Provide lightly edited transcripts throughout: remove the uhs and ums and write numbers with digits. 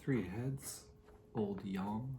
Three heads, old yang.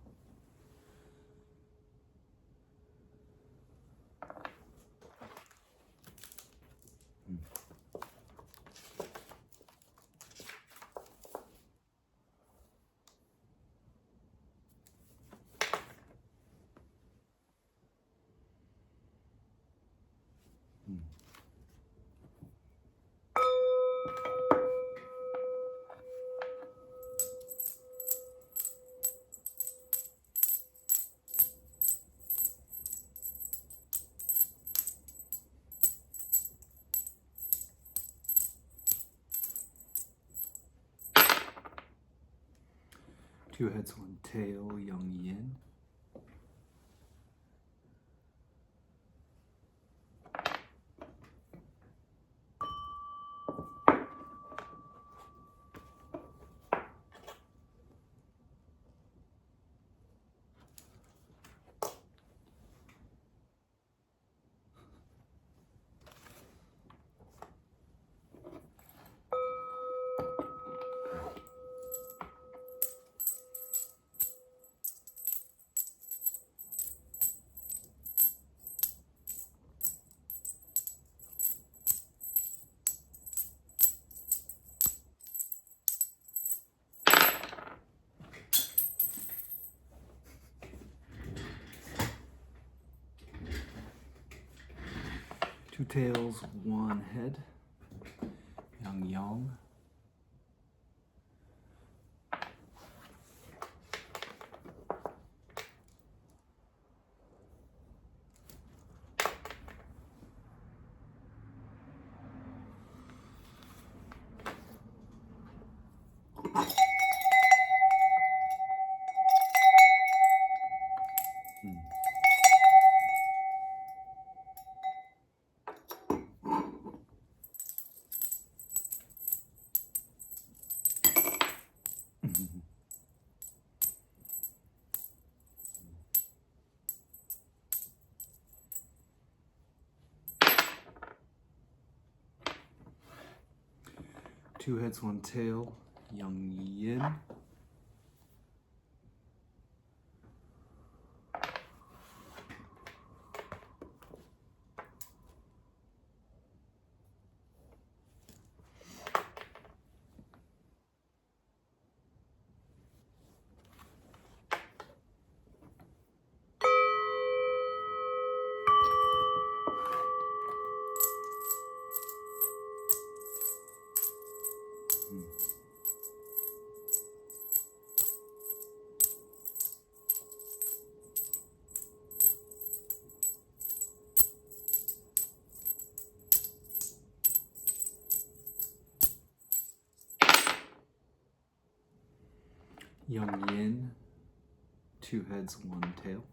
Two heads, one tail, young yin. Two tails, one head, young yang. Two heads, one tail, young yin. Young yin, two heads, one tail.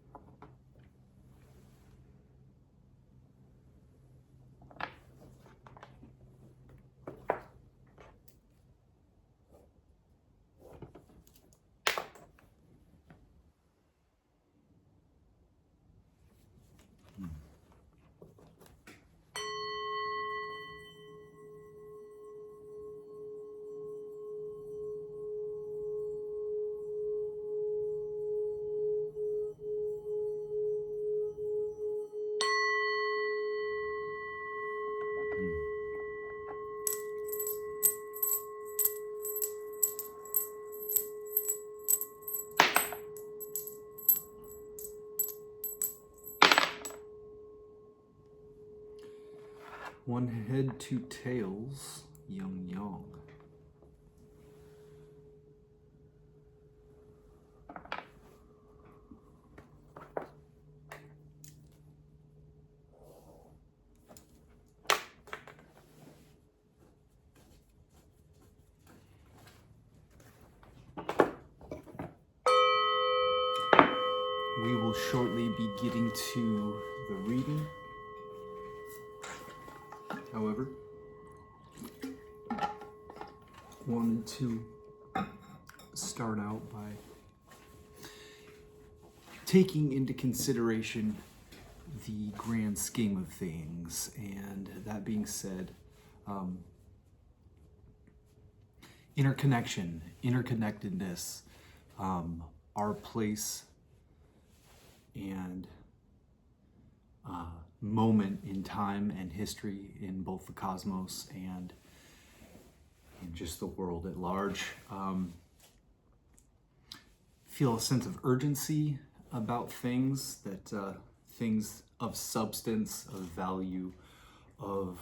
One head, two tails, yang yang. We will shortly be getting to the reading. However, wanted to start out by taking into consideration the grand scheme of things. And that being said, interconnection, interconnectedness, our place and moment in time and history in both the cosmos and in just the world at large. Feel a sense of urgency about things, that things of substance, of value, of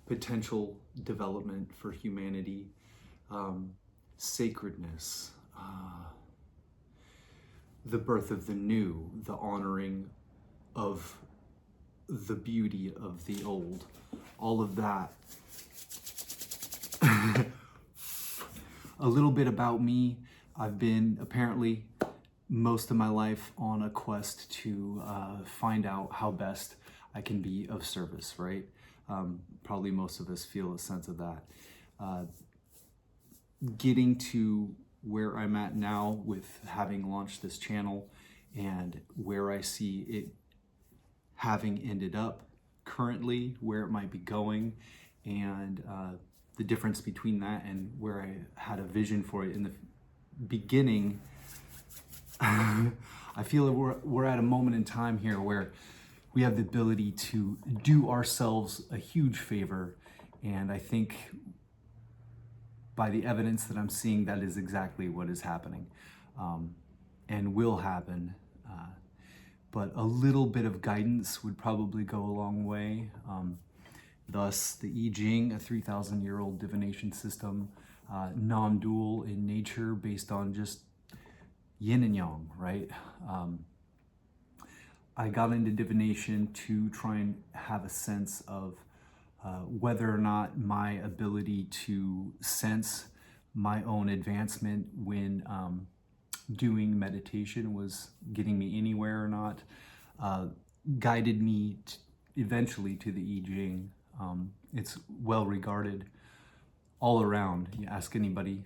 potential development for humanity, sacredness, the birth of the new, the honoring of the beauty of the old, all of that. A little bit about me. I've been apparently most of my life on a quest to find out how best I can be of service, right? Probably most of us feel a sense of that. Getting to where I'm at now with having launched this channel and where I see it having ended up currently, where it might be going, and the difference between that and where I had a vision for it in the beginning. I feel that we're at a moment in time here where we have the ability to do ourselves a huge favor, and I think by the evidence that I'm seeing, that is exactly what is happening and will happen. But a little bit of guidance would probably go a long way. Thus, the I Ching, a 3,000-year-old divination system, non-dual in nature, based on just yin and yang, right? I got into divination to try and have a sense of whether or not my ability to sense my own advancement when doing meditation was getting me anywhere or not, guided me eventually to the I Ching. It's well regarded all around. You ask anybody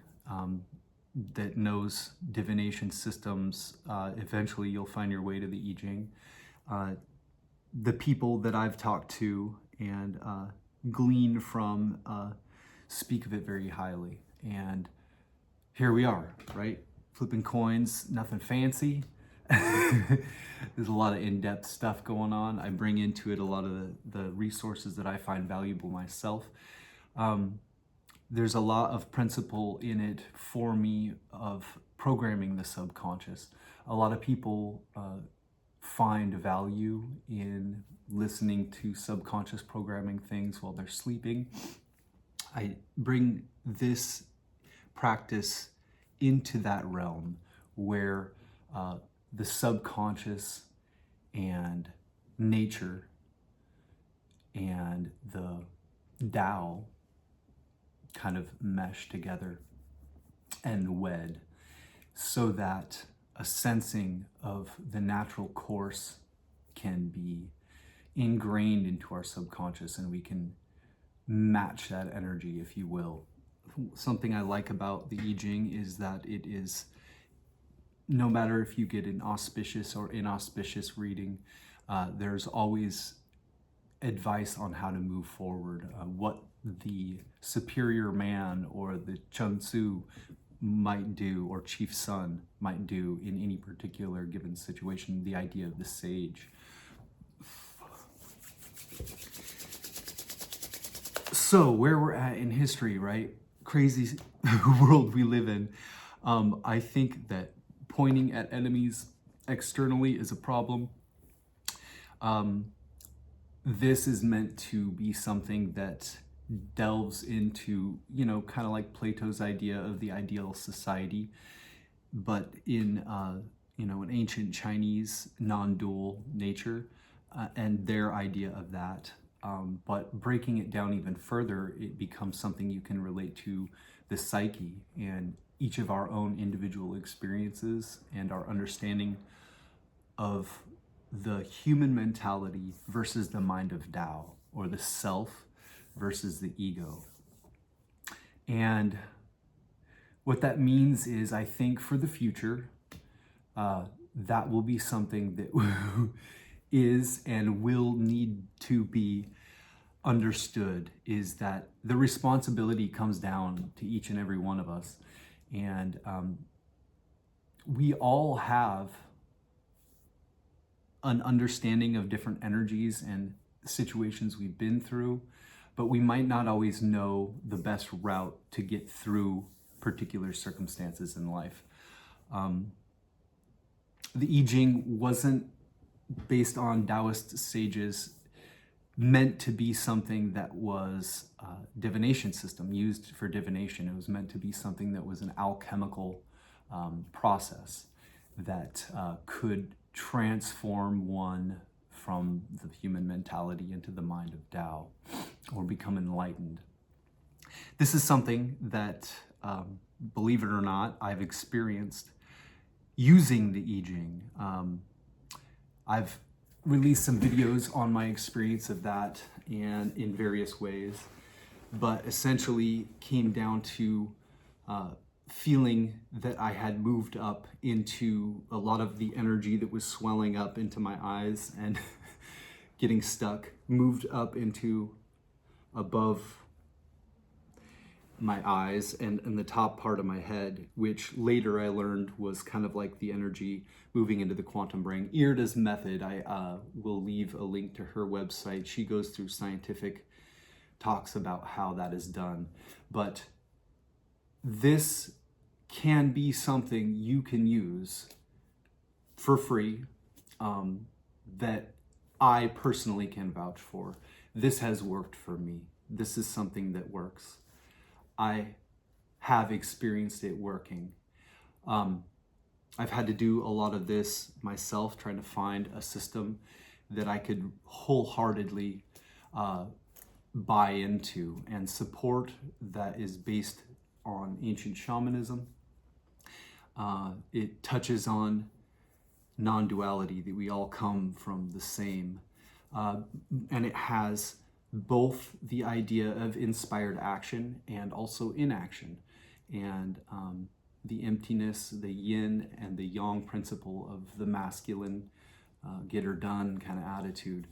that knows divination systems, eventually you'll find your way to the I Ching. The people that I've talked to and glean from speak of it very highly. And here we are, right? Flipping coins, nothing fancy. There's a lot of in-depth stuff going on. I bring into it a lot of the resources that I find valuable myself. There's a lot of principle in it for me of programming the subconscious. A lot of people find value in listening to subconscious programming things while they're sleeping. I bring this practice into that realm where the subconscious and nature and the Tao kind of mesh together and wed, so that a sensing of the natural course can be ingrained into our subconscious and we can match that energy, if you will. Something I like about the I Ching is that it is, no matter if you get an auspicious or inauspicious reading, there's always advice on how to move forward, what the superior man or the Chun Tzu might do, or Chief Sun might do in any particular given situation, the idea of the sage. So where we're at in history, right? Crazy world we live in. I think that pointing at enemies externally is a problem. this is meant to be something that delves into, kind of like Plato's idea of the ideal society, but in, an ancient Chinese non-dual nature, and their idea of that. But breaking it down even further, it becomes something you can relate to the psyche and each of our own individual experiences and our understanding of the human mentality versus the mind of Tao, or the self versus the ego. And what that means is, I think for the future, that will be something that is and will need to be understood, is that the responsibility comes down to each and every one of us. And we all have an understanding of different energies and situations we've been through, but we might not always know the best route to get through particular circumstances in life. The I Ching wasn't, based on Taoist sages, meant to be something that was a divination system used for divination. It was meant to be something that was an alchemical process that could transform one from the human mentality into the mind of Tao, or become enlightened. This is something that, believe it or not, I've experienced using the I Ching. I've released some videos on my experience of that, and in various ways, but essentially came down to feeling that I had moved up into a lot of the energy that was swelling up into my eyes and getting stuck, moved up into above my eyes and the top part of my head, which later I learned was kind of like the energy moving into the quantum brain. Irda's method, I will leave a link to her website. She goes through scientific talks about how that is done. But this can be something you can use for free, that I personally can vouch for. This has worked for me. This is something that works. I have experienced it working. I've had to do a lot of this myself, trying to find a system that I could wholeheartedly buy into and support, that is based on ancient shamanism. It touches on non-duality, that we all come from the same. And it has both the idea of inspired action and also inaction, and the emptiness, the yin and the yang principle of the masculine get her done kind of attitude.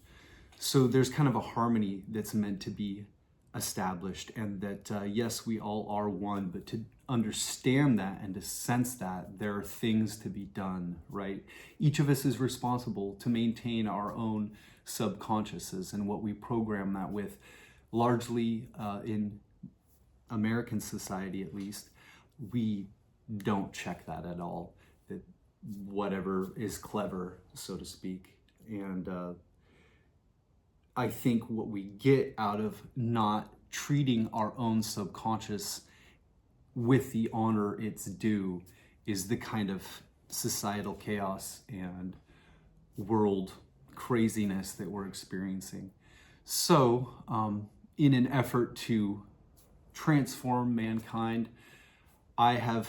So there's kind of a harmony that's meant to be established, and that yes, we all are one, but to understand that and to sense that there are things to be done, right? Each of us is responsible to maintain our own subconsciouses and what we program that with. Largely in American society, at least, we don't check that at all, that whatever is clever, so to speak. And I think what we get out of not treating our own subconscious with the honor it's due is the kind of societal chaos and world craziness that we're experiencing. So, in an effort to transform mankind, I have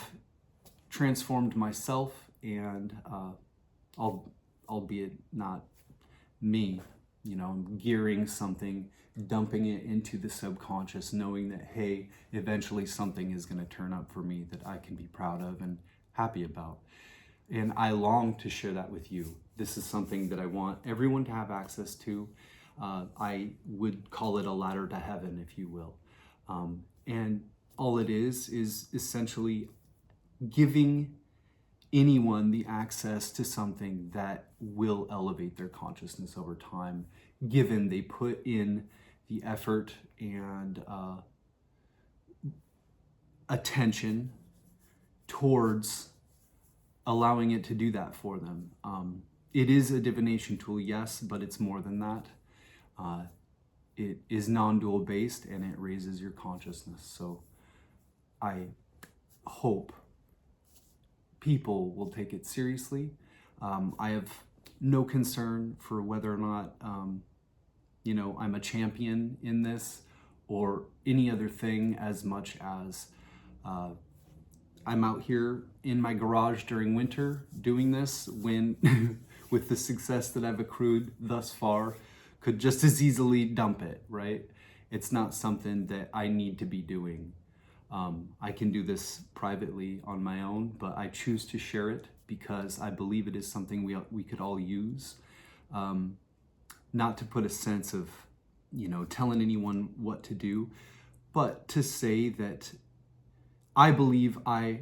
transformed myself, and albeit not me, I'm gearing something, dumping it into the subconscious, knowing that, hey, eventually something is going to turn up for me that I can be proud of and happy about. And I long to share that with you. This is something that I want everyone to have access to. I would call it a ladder to heaven, if you will. And all it is essentially giving anyone the access to something that will elevate their consciousness over time, given they put in the effort and attention towards allowing it to do that for them. It is a divination tool, yes, but it's more than that. it is non-dual based and it raises your consciousness. So I hope people will take it seriously. I have no concern for whether or not, I'm a champion in this or any other thing, as much as I'm out here in my garage during winter doing this when, with the success that I've accrued thus far, could just as easily dump it, right? It's not something that I need to be doing. I can do this privately on my own, but I choose to share it because I believe it is something we could all use. Not to put a sense of, telling anyone what to do, but to say that I believe I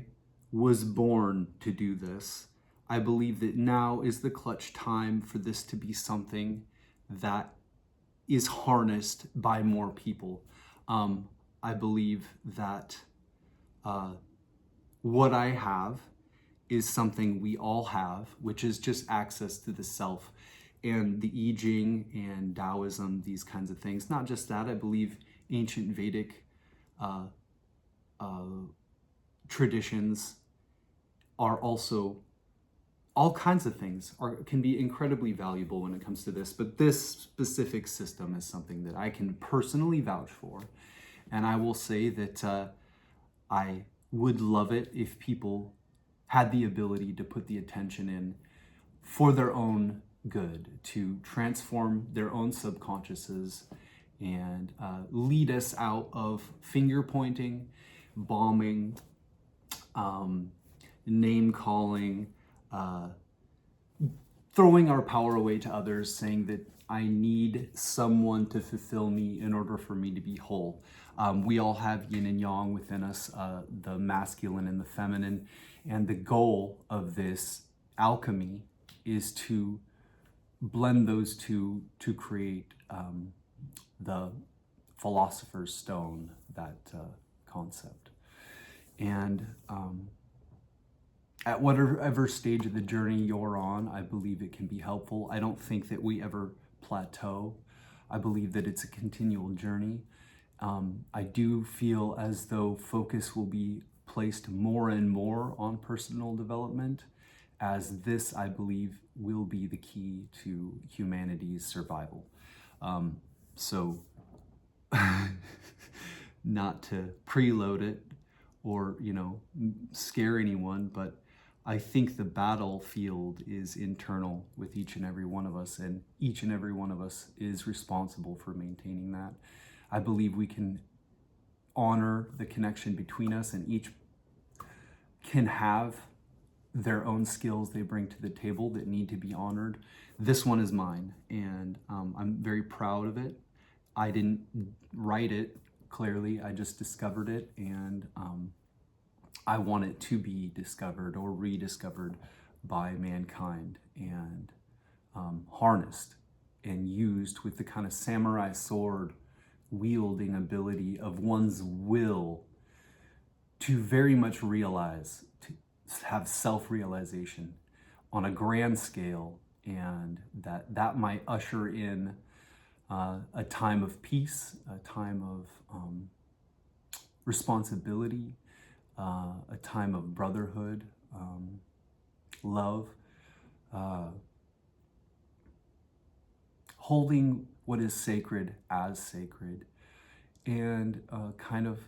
was born to do this. I believe that now is the clutch time for this to be something that is harnessed by more people. I believe that what I have is something we all have, which is just access to the self. And the I-ming and Taoism, these kinds of things. Not just that, I believe ancient Vedic traditions are also, all kinds of things can be incredibly valuable when it comes to this. But this specific system is something that I can personally vouch for. And I will say that I would love it if people had the ability to put the attention in for their own good, to transform their own subconsciouses and lead us out of finger pointing, bombing, name calling, throwing our power away to others, saying that I need someone to fulfill me in order for me to be whole. We all have yin and yang within us, the masculine and the feminine, and the goal of this alchemy is to blend those two to create the philosopher's stone, that concept. And at whatever stage of the journey you're on, I believe it can be helpful. I don't think that we ever plateau. I believe that it's a continual journey. I do feel as though focus will be placed more and more on personal development, as this, I believe, will be the key to humanity's survival. So, not to preload it or, scare anyone, but I think the battlefield is internal with each and every one of us, and each and every one of us is responsible for maintaining that. I believe we can honor the connection between us, and each can have their own skills they bring to the table that need to be honored. This one is mine, and I'm very proud of it. I didn't write it, clearly. I just discovered it, and I want it to be discovered or rediscovered by mankind and harnessed and used with the kind of samurai sword wielding ability of one's will to very much realize, to have self-realization on a grand scale, and that might usher in a time of peace, a time of responsibility, a time of brotherhood, love, holding what is sacred as sacred, and kind of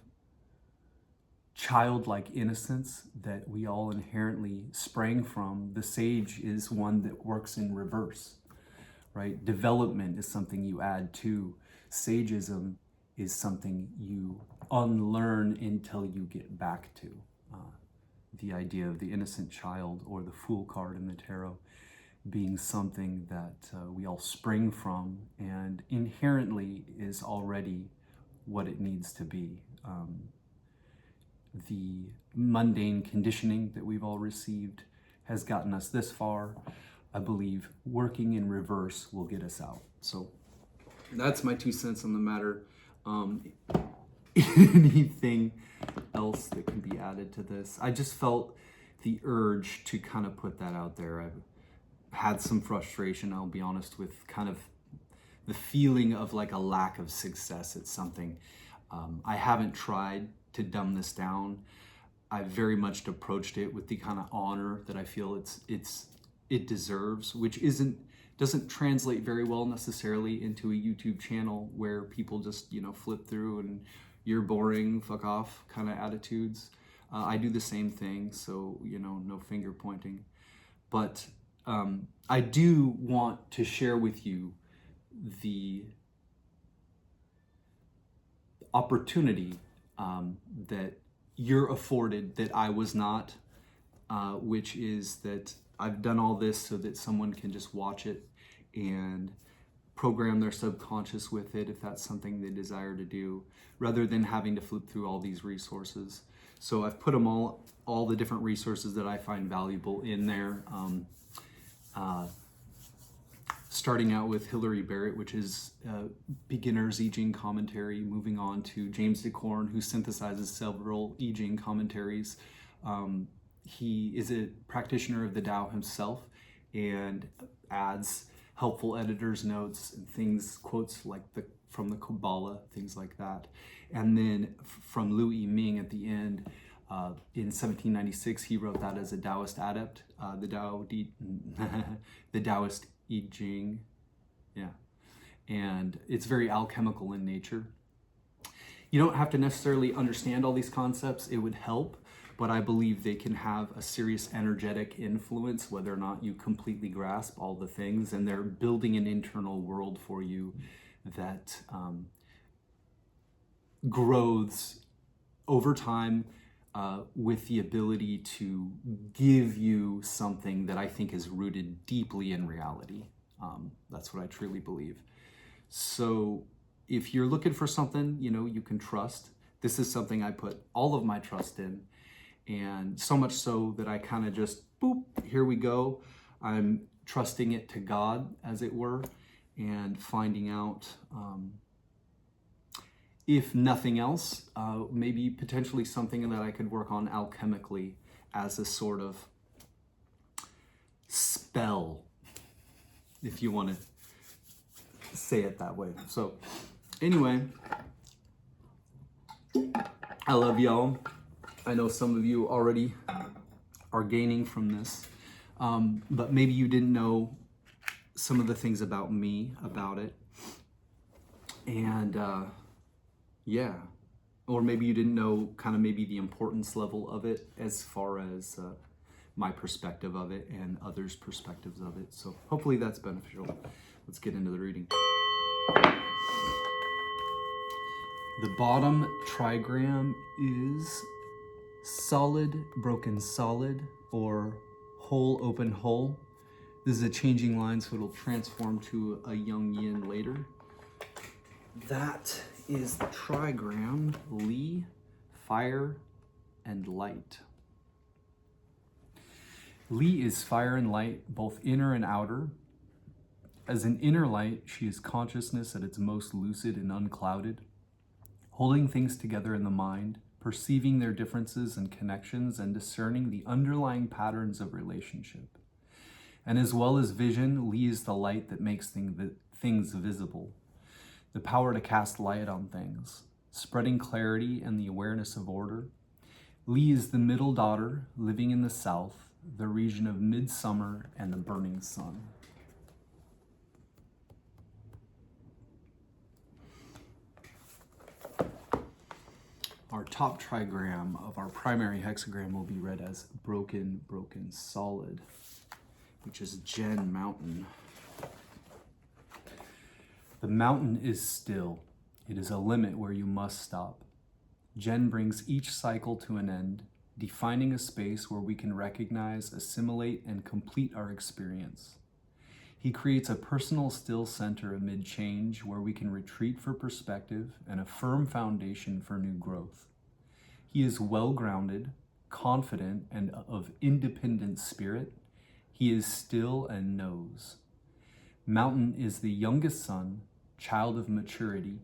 childlike innocence that we all inherently sprang from. The sage is one that works in reverse, right? Development is something you add to. Sageism is something you unlearn until you get back to. The idea of the innocent child, or the Fool card in the tarot, being something that we all spring from and inherently is already what it needs to be. The mundane conditioning that we've all received has gotten us this far. I believe working in reverse will get us out. So that's my 2 cents on the matter. Anything else that can be added to this? I just felt the urge to kind of put that out there. I've had some frustration, I'll be honest, with kind of the feeling of like a lack of success at something. I haven't tried to dumb this down. I very much approached it with the kind of honor that I feel it deserves, which doesn't translate very well necessarily into a YouTube channel where people just, you know, flip through and you're boring, fuck off kind of attitudes. I do the same thing, so, you know, no finger pointing. But I do want to share with you the opportunity that you're afforded that I was not, which is that I've done all this so that someone can just watch it and program their subconscious with it if that's something they desire to do, rather than having to flip through all these resources. So I've put them all the different resources that I find valuable in there. Starting out with Hilary Barrett, which is beginner's I Ching commentary, moving on to James Dekorne, who synthesizes several I Ching commentaries. He is a practitioner of the Tao himself and adds helpful editor's notes and things, quotes like from the Kabbalah, things like that. And then from I-ming at the end, in 1796, he wrote that as a Taoist adept, the Taoist I Ching, yeah. And it's very alchemical in nature. You don't have to necessarily understand all these concepts. It would help, but I believe they can have a serious energetic influence, whether or not you completely grasp all the things, and they're building an internal world for you that grows over time with the ability to give you something that I think is rooted deeply in reality. That's what I truly believe. So if you're looking for something, you know, you can trust, this is something I put all of my trust in. And so much so that I kind of just, boop, here we go. I'm trusting it to God, as it were, and finding out, if nothing else, maybe potentially something that I could work on alchemically as a sort of spell, if you want to say it that way. So anyway, I love y'all. I know some of you already are gaining from this, but maybe you didn't know some of the things about me, about it. And yeah, or maybe you didn't know kind of maybe the importance level of it as far as my perspective of it and others' perspectives of it. So hopefully that's beneficial. Let's get into the reading. The bottom trigram is solid, broken solid, or whole, open whole. This is a changing line, so it'll transform to a young yin later. That is the trigram, Li, fire, and light. Li is fire and light, both inner and outer. As an inner light, she is consciousness at its most lucid and unclouded, holding things together in the mind, perceiving their differences and connections, and discerning the underlying patterns of relationship. And as well as vision, Li is the light that makes things visible, the power to cast light on things, spreading clarity and the awareness of order. Li is the middle daughter, living in the south, the region of midsummer and the burning sun. Our top trigram of our primary hexagram will be read as broken, broken solid, which is Gen Mountain. The mountain is still. It is a limit where you must stop. Gen brings each cycle to an end, defining a space where we can recognize, assimilate, and complete our experience. He creates a personal still center amid change where we can retreat for perspective and a firm foundation for new growth. He is well-grounded, confident, and of independent spirit. He is still and knows. Mountain is the youngest son, child of maturity.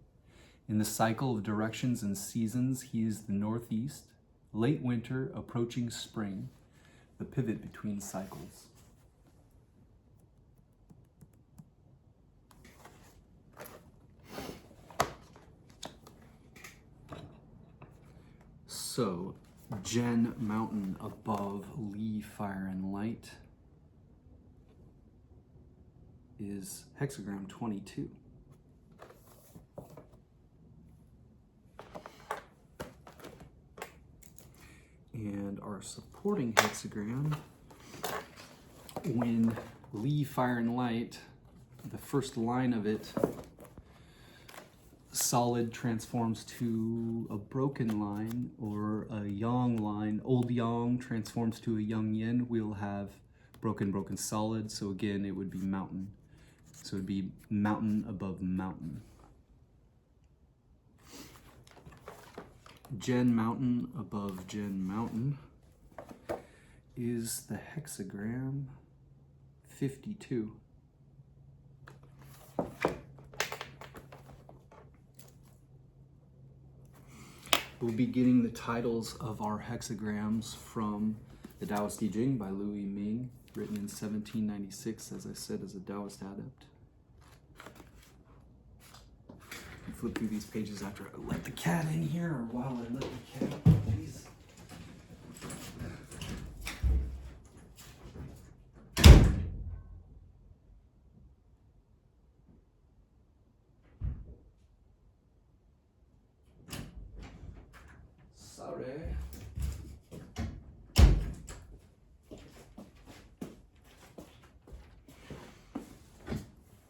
In the cycle of directions and seasons, he is the northeast, late winter, approaching spring, the pivot between cycles. So, Gen Mountain above Lee Fire and Light is hexagram 22. And our supporting hexagram, when Lee Fire and Light, the first line of it, solid transforms to a broken line, or a yang line. Old yang transforms to a young yin. We'll have broken, broken, solid. So again, it would be mountain. So it would be mountain above mountain. Gen Mountain above Gen Mountain is the hexagram 52. We'll be getting the titles of our hexagrams from the Taoist I-ming by I-ming, written in 1796, as I said, as a Taoist adept. Flip through these pages after I let the cat in here, or while I let the cat out, please. Sorry.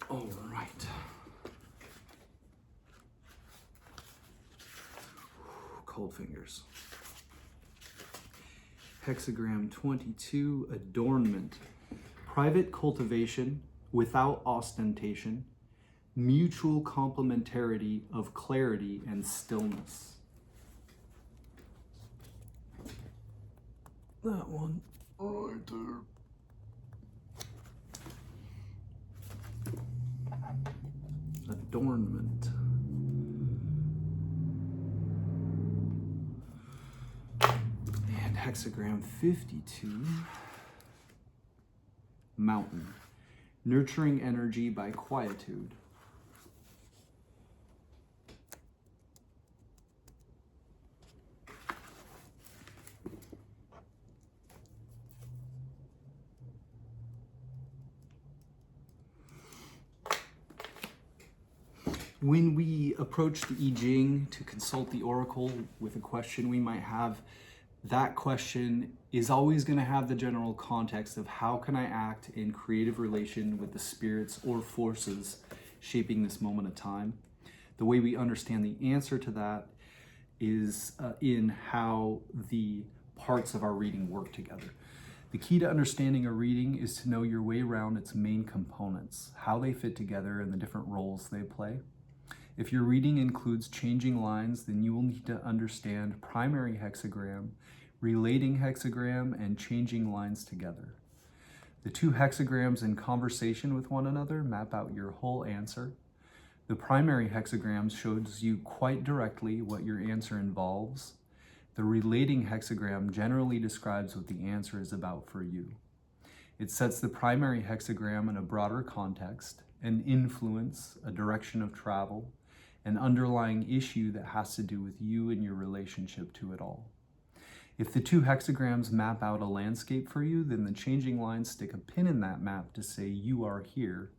All right. Cold fingers. Hexagram 22, Adornment. Private cultivation without ostentation, mutual complementarity of clarity and stillness. That one right there. Adornment. And hexagram 52, Mountain. Nurturing energy by quietude. When we approach the I Ching to consult the oracle with a question we might have, that question is always going to have the general context of how can I act in creative relation with the spirits or forces shaping this moment of time. The way we understand the answer to that is in how the parts of our reading work together. The key to understanding a reading is to know your way around its main components, how they fit together and the different roles they play. If your reading includes changing lines, then you will need to understand primary hexagram, relating hexagram, and changing lines together. The two hexagrams in conversation with one another map out your whole answer. The primary hexagram shows you quite directly what your answer involves. The relating hexagram generally describes what the answer is about for you. It sets the primary hexagram in a broader context, an influence, a direction of travel, an underlying issue that has to do with you and your relationship to it all. If the two hexagrams map out a landscape for you, then the changing lines stick a pin in that map to say you are here,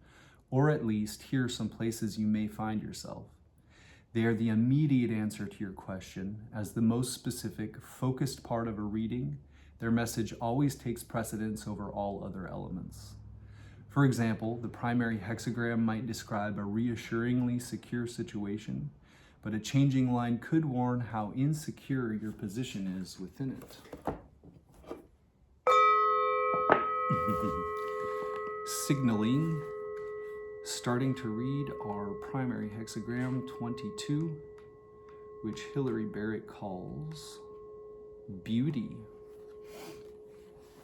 or at least here are some places you may find yourself. They are the immediate answer to your question. As the most specific, focused part of a reading, their message always takes precedence over all other elements. For example, the primary hexagram might describe a reassuringly secure situation, but a changing line could warn how insecure your position is within it. Signaling, starting to read our primary hexagram 22, which Hilary Barrett calls beauty.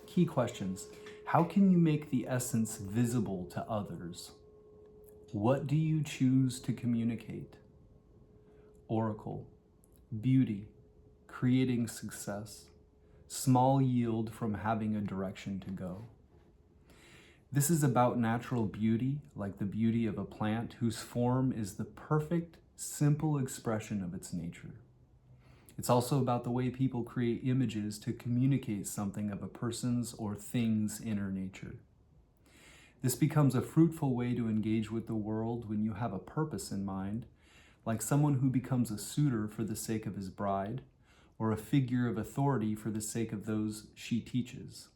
Key questions. How can you make the essence visible to others? What do you choose to communicate? Oracle, beauty, creating success, small yield from having a direction to go. This is about natural beauty, like the beauty of a plant whose form is the perfect, simple expression of its nature. It's also about the way people create images to communicate something of a person's or thing's inner nature. This becomes a fruitful way to engage with the world when you have a purpose in mind, like someone who becomes a suitor for the sake of his bride, or a figure of authority for the sake of those she teaches.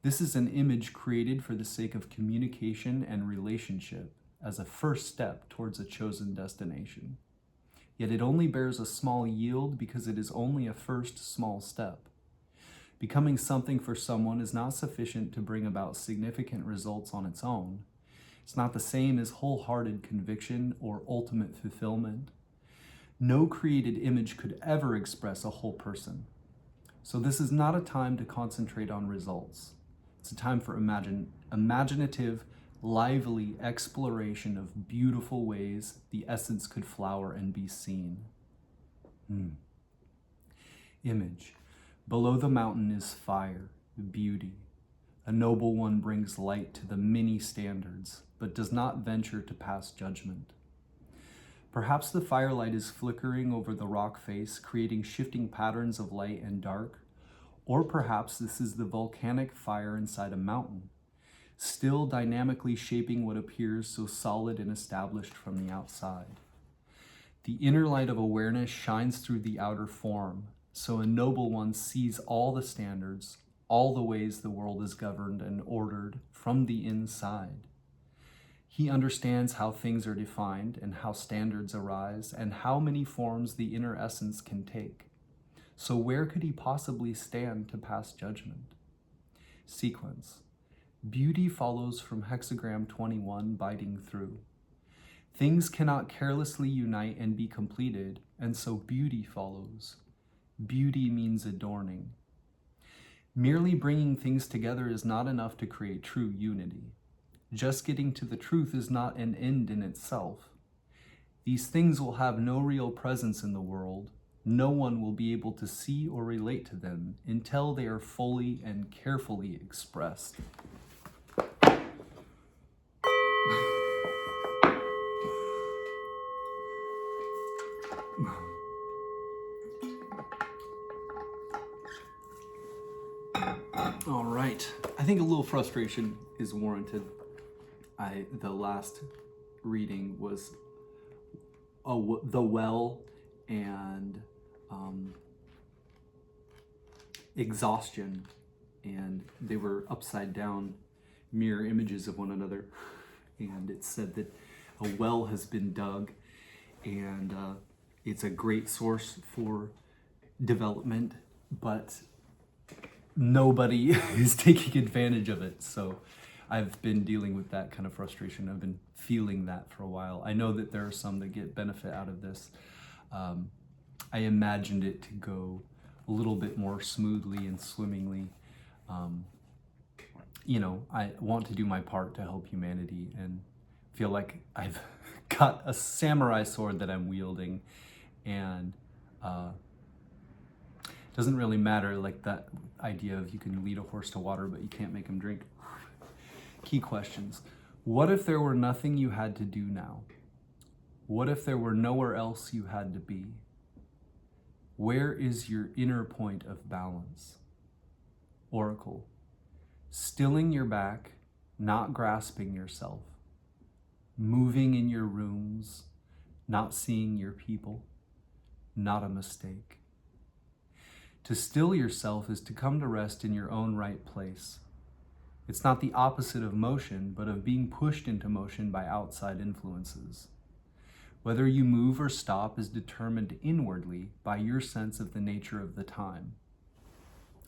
This is an image created for the sake of communication and relationship as a first step towards a chosen destination. Yet it only bears a small yield because it is only a first small step. Becoming something for someone is not sufficient to bring about significant results on its own. It's not the same as wholehearted conviction or ultimate fulfillment. No created image could ever express a whole person. So this is not a time to concentrate on results. It's a time for imaginative, lively exploration of beautiful ways the essence could flower and be seen. Image. Below the mountain is fire, beauty. A noble one brings light to the many standards, but does not venture to pass judgment. Perhaps the firelight is flickering over the rock face, creating shifting patterns of light and dark, or perhaps this is the volcanic fire inside a mountain, still dynamically shaping what appears so solid and established from the outside. The inner light of awareness shines through the outer form, so a noble one sees all the standards, all the ways the world is governed and ordered from the inside. He understands how things are defined and how standards arise and how many forms the inner essence can take. So where could he possibly stand to pass judgment? Sequence. Beauty follows from Hexagram 21, biting through. Things cannot carelessly unite and be completed, and so beauty follows. Beauty means adorning. Merely bringing things together is not enough to create true unity. Just getting to the truth is not an end in itself. These things will have no real presence in the world. No one will be able to see or relate to them until they are fully and carefully expressed. All right, I think a little frustration is warranted. The last reading was the well and exhaustion, and they were upside down mirror images of one another, and it said that a well has been dug, and it's a great source for development, but nobody is taking advantage of it. So I've been dealing with that kind of frustration. I've been feeling that for a while. I know that there are some that get benefit out of this. I imagined it to go a little bit more smoothly and swimmingly. I want to do my part to help humanity and feel like I've got a samurai sword that I'm wielding, and doesn't really matter, like that idea of you can lead a horse to water, but you can't make him drink. Key questions. What if there were nothing you had to do now? What if there were nowhere else you had to be? Where is your inner point of balance? Oracle. Stilling your back, not grasping yourself. Moving in your rooms, not seeing your people. Not a mistake. To still yourself is to come to rest in your own right place. It's not the opposite of motion, but of being pushed into motion by outside influences. Whether you move or stop is determined inwardly by your sense of the nature of the time.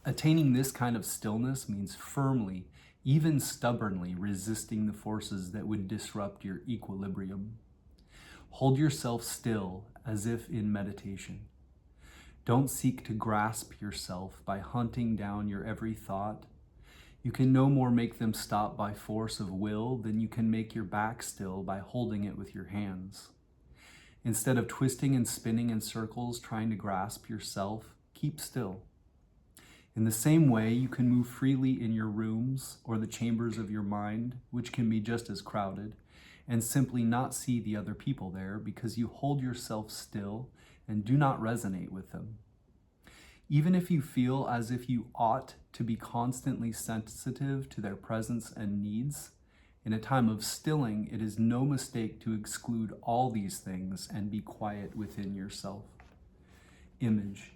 Attaining this kind of stillness means firmly, even stubbornly, resisting the forces that would disrupt your equilibrium. Hold yourself still as if in meditation. Don't seek to grasp yourself by hunting down your every thought. You can no more make them stop by force of will than you can make your back still by holding it with your hands. Instead of twisting and spinning in circles trying to grasp yourself, keep still. In the same way, you can move freely in your rooms or the chambers of your mind, which can be just as crowded, and simply not see the other people there because you hold yourself still and do not resonate with them. Even if you feel as if you ought to be constantly sensitive to their presence and needs, in a time of stilling, it is no mistake to exclude all these things and be quiet within yourself. Image.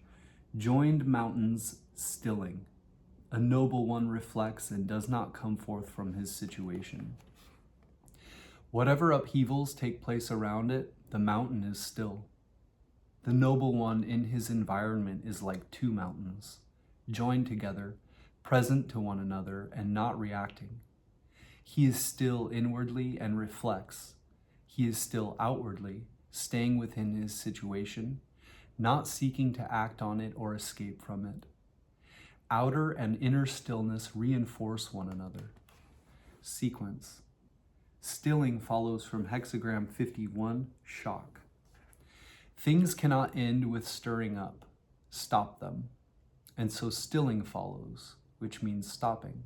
Joined mountains stilling. A noble one reflects and does not come forth from his situation. Whatever upheavals take place around it, the mountain is still. The noble one in his environment is like two mountains, joined together, present to one another, and not reacting. He is still inwardly and reflects. He is still outwardly, staying within his situation, not seeking to act on it or escape from it. Outer and inner stillness reinforce one another. Sequence. Stilling follows from Hexagram 51, shock. Things cannot end with stirring up. Stop them. And so stilling follows, which means stopping.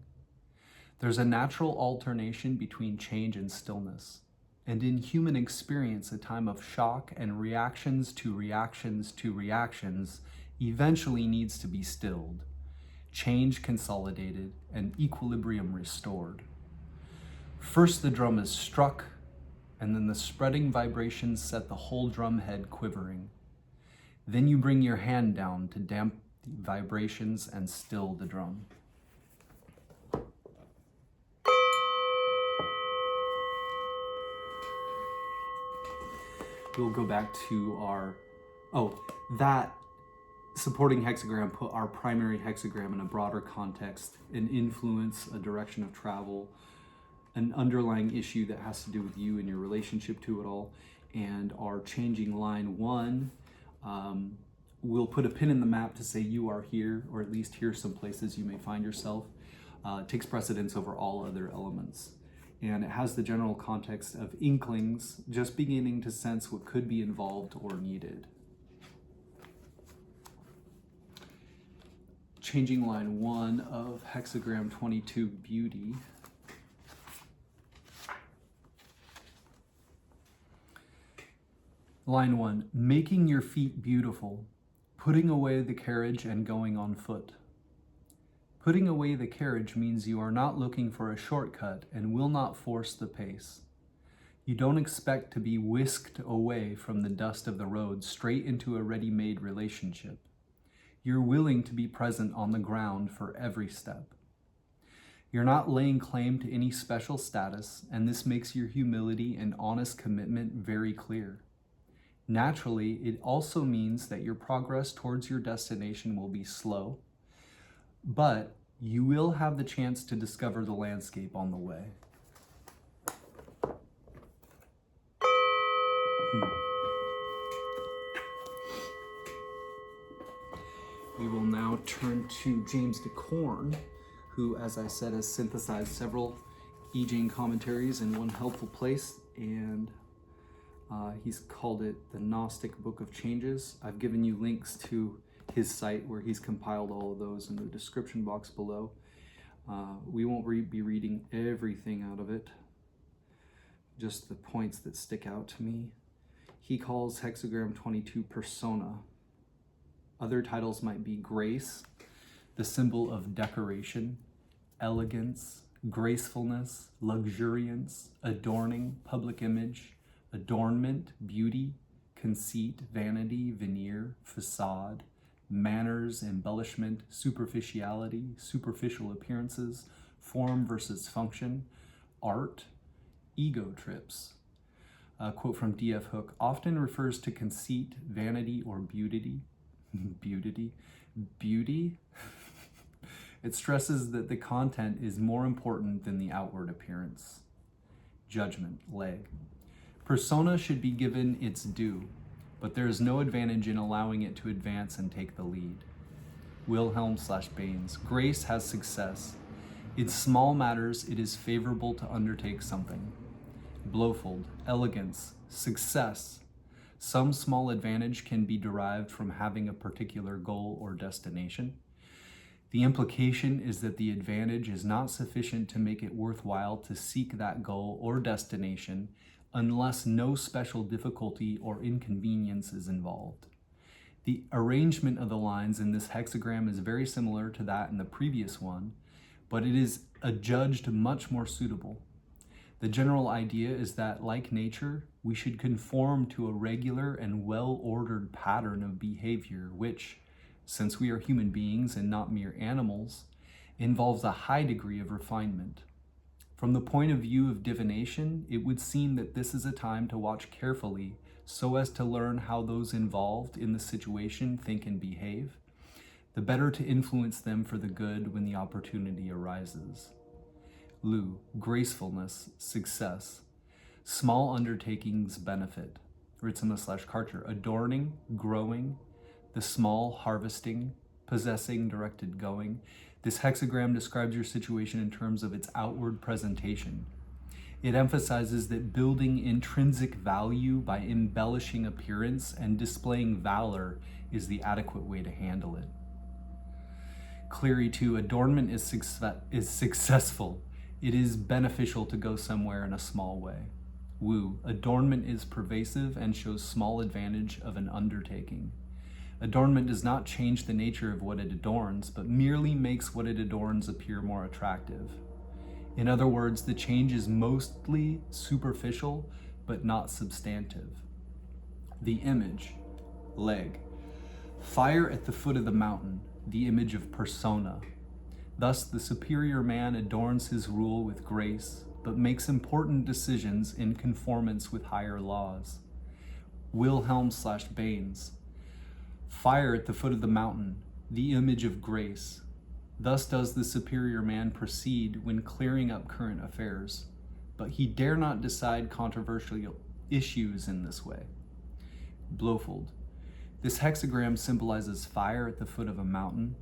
There's a natural alternation between change and stillness. And in human experience, a time of shock and reactions to reactions to reactions eventually needs to be stilled, change consolidated, and equilibrium restored. First, the drum is struck, and then the spreading vibrations set the whole drum head quivering. Then you bring your hand down to damp the vibrations and still the drum. We'll go back to that supporting hexagram put our primary hexagram in a broader context, an influence, a direction of travel, an underlying issue that has to do with you and your relationship to it all. And our changing line 1, we'll put a pin in the map to say you are here, or at least here some places you may find yourself. Takes precedence over all other elements. And it has the general context of inklings just beginning to sense what could be involved or needed. Changing line 1 of hexagram 22, beauty. Line 1, making your feet beautiful, putting away the carriage and going on foot. Putting away the carriage means you are not looking for a shortcut and will not force the pace. You don't expect to be whisked away from the dust of the road straight into a ready-made relationship. You're willing to be present on the ground for every step. You're not laying claim to any special status, and this makes your humility and honest commitment very clear. Naturally, it also means that your progress towards your destination will be slow, but you will have the chance to discover the landscape on the way. We will now turn to James Dekorne, who, as I said, has synthesized several I Ching commentaries in one helpful place, and he's called it the Gnostic Book of Changes. I've given you links to his site where he's compiled all of those in the description box below. We won't be reading everything out of it, just the points that stick out to me. He calls hexagram 22 persona. Other titles might be grace, the symbol of decoration, elegance, gracefulness, luxuriance, adorning, public image, adornment, beauty, conceit, vanity, veneer, facade, manners, embellishment, superficiality, superficial appearances, form versus function, art, ego trips. A quote from D.F. Hook often refers to conceit, vanity, or beauty. Beauty? It stresses that the content is more important than the outward appearance. Judgment, leg. Persona should be given its due, but there is no advantage in allowing it to advance and take the lead. Wilhelm/Baines. Grace has success. In small matters, it is favorable to undertake something. Blowfold. Elegance. Success. Some small advantage can be derived from having a particular goal or destination. The implication is that the advantage is not sufficient to make it worthwhile to seek that goal or destination unless no special difficulty or inconvenience is involved. The arrangement of the lines in this hexagram is very similar to that in the previous one, but it is adjudged much more suitable. The general idea is that, like nature, we should conform to a regular and well-ordered pattern of behavior, which, since we are human beings and not mere animals, involves a high degree of refinement. From the point of view of divination, it would seem that this is a time to watch carefully so as to learn how those involved in the situation think and behave, the better to influence them for the good when the opportunity arises. Lu, gracefulness, success. Small undertakings benefit. Ritsuma/Karcher, adorning, growing, the small, harvesting, possessing, directed, going. This hexagram describes your situation in terms of its outward presentation. It emphasizes that building intrinsic value by embellishing appearance and displaying valor is the adequate way to handle it. Cleary 2, adornment is successful. It is beneficial to go somewhere in a small way. Wu, adornment is pervasive and shows small advantage of an undertaking. Adornment does not change the nature of what it adorns, but merely makes what it adorns appear more attractive. In other words, the change is mostly superficial, but not substantive. The image, leg. Fire at the foot of the mountain, the image of persona. Thus, the superior man adorns his rule with grace, but makes important decisions in conformance with higher laws. Wilhelm/Baines. Fire at the foot of the mountain, the image of grace. Thus does the superior man proceed when clearing up current affairs, but he dare not decide controversial issues in this way. Blofeld. This hexagram symbolizes fire at the foot of a mountain.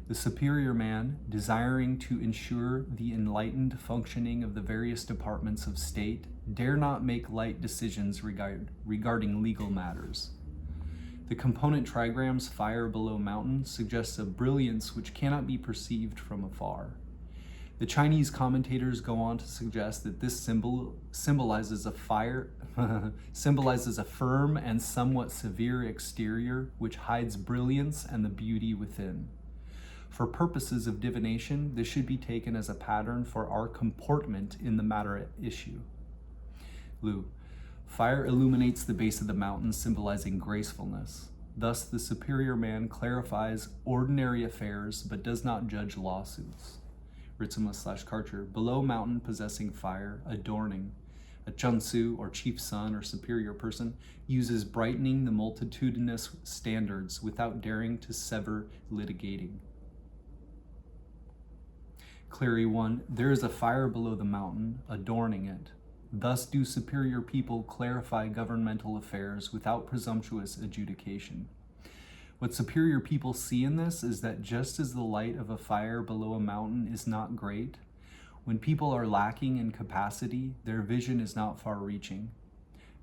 The superior man, desiring to ensure the enlightened functioning of the various departments of state, dare not make light decisions regarding legal matters. The component trigrams, fire below mountain, suggests a brilliance which cannot be perceived from afar. The Chinese commentators go on to suggest that this symbol symbolizes a firm and somewhat severe exterior which hides brilliance and the beauty within. For purposes of divination, this should be taken as a pattern for our comportment in the matter at issue. Lu. Fire illuminates the base of the mountain, symbolizing gracefulness. Thus, the superior man clarifies ordinary affairs, but does not judge lawsuits. Ritsuma/Karcher. Below mountain, possessing fire, adorning. A chunsu, or chief son, or superior person, uses brightening the multitudinous standards without daring to sever litigating. Cleary 1. There is a fire below the mountain, adorning it. Thus do superior people clarify governmental affairs without presumptuous adjudication. What superior people see in this is that just as the light of a fire below a mountain is not great, when people are lacking in capacity, their vision is not far-reaching.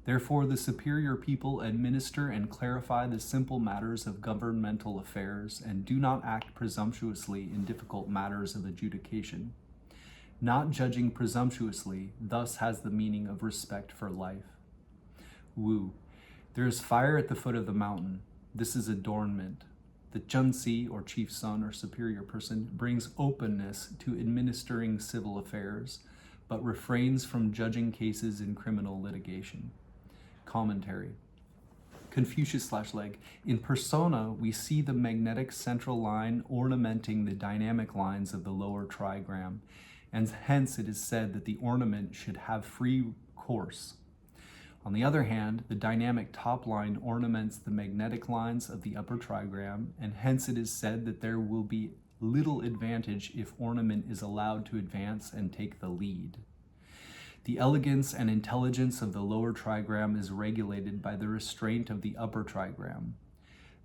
Therefore, the superior people administer and clarify the simple matters of governmental affairs and do not act presumptuously in difficult matters of adjudication. Not judging presumptuously thus has the meaning of respect for life. Wu. There is fire at the foot of the mountain. This is adornment. The chunsi, or chief son, or superior person, brings openness to administering civil affairs, but refrains from judging cases in criminal litigation. Commentary. Confucius/Leg. In persona, we see the magnetic central line ornamenting the dynamic lines of the lower trigram, and hence it is said that the ornament should have free course. On the other hand, the dynamic top line ornaments the magnetic lines of the upper trigram, and hence it is said that there will be little advantage if ornament is allowed to advance and take the lead. The elegance and intelligence of the lower trigram is regulated by the restraint of the upper trigram.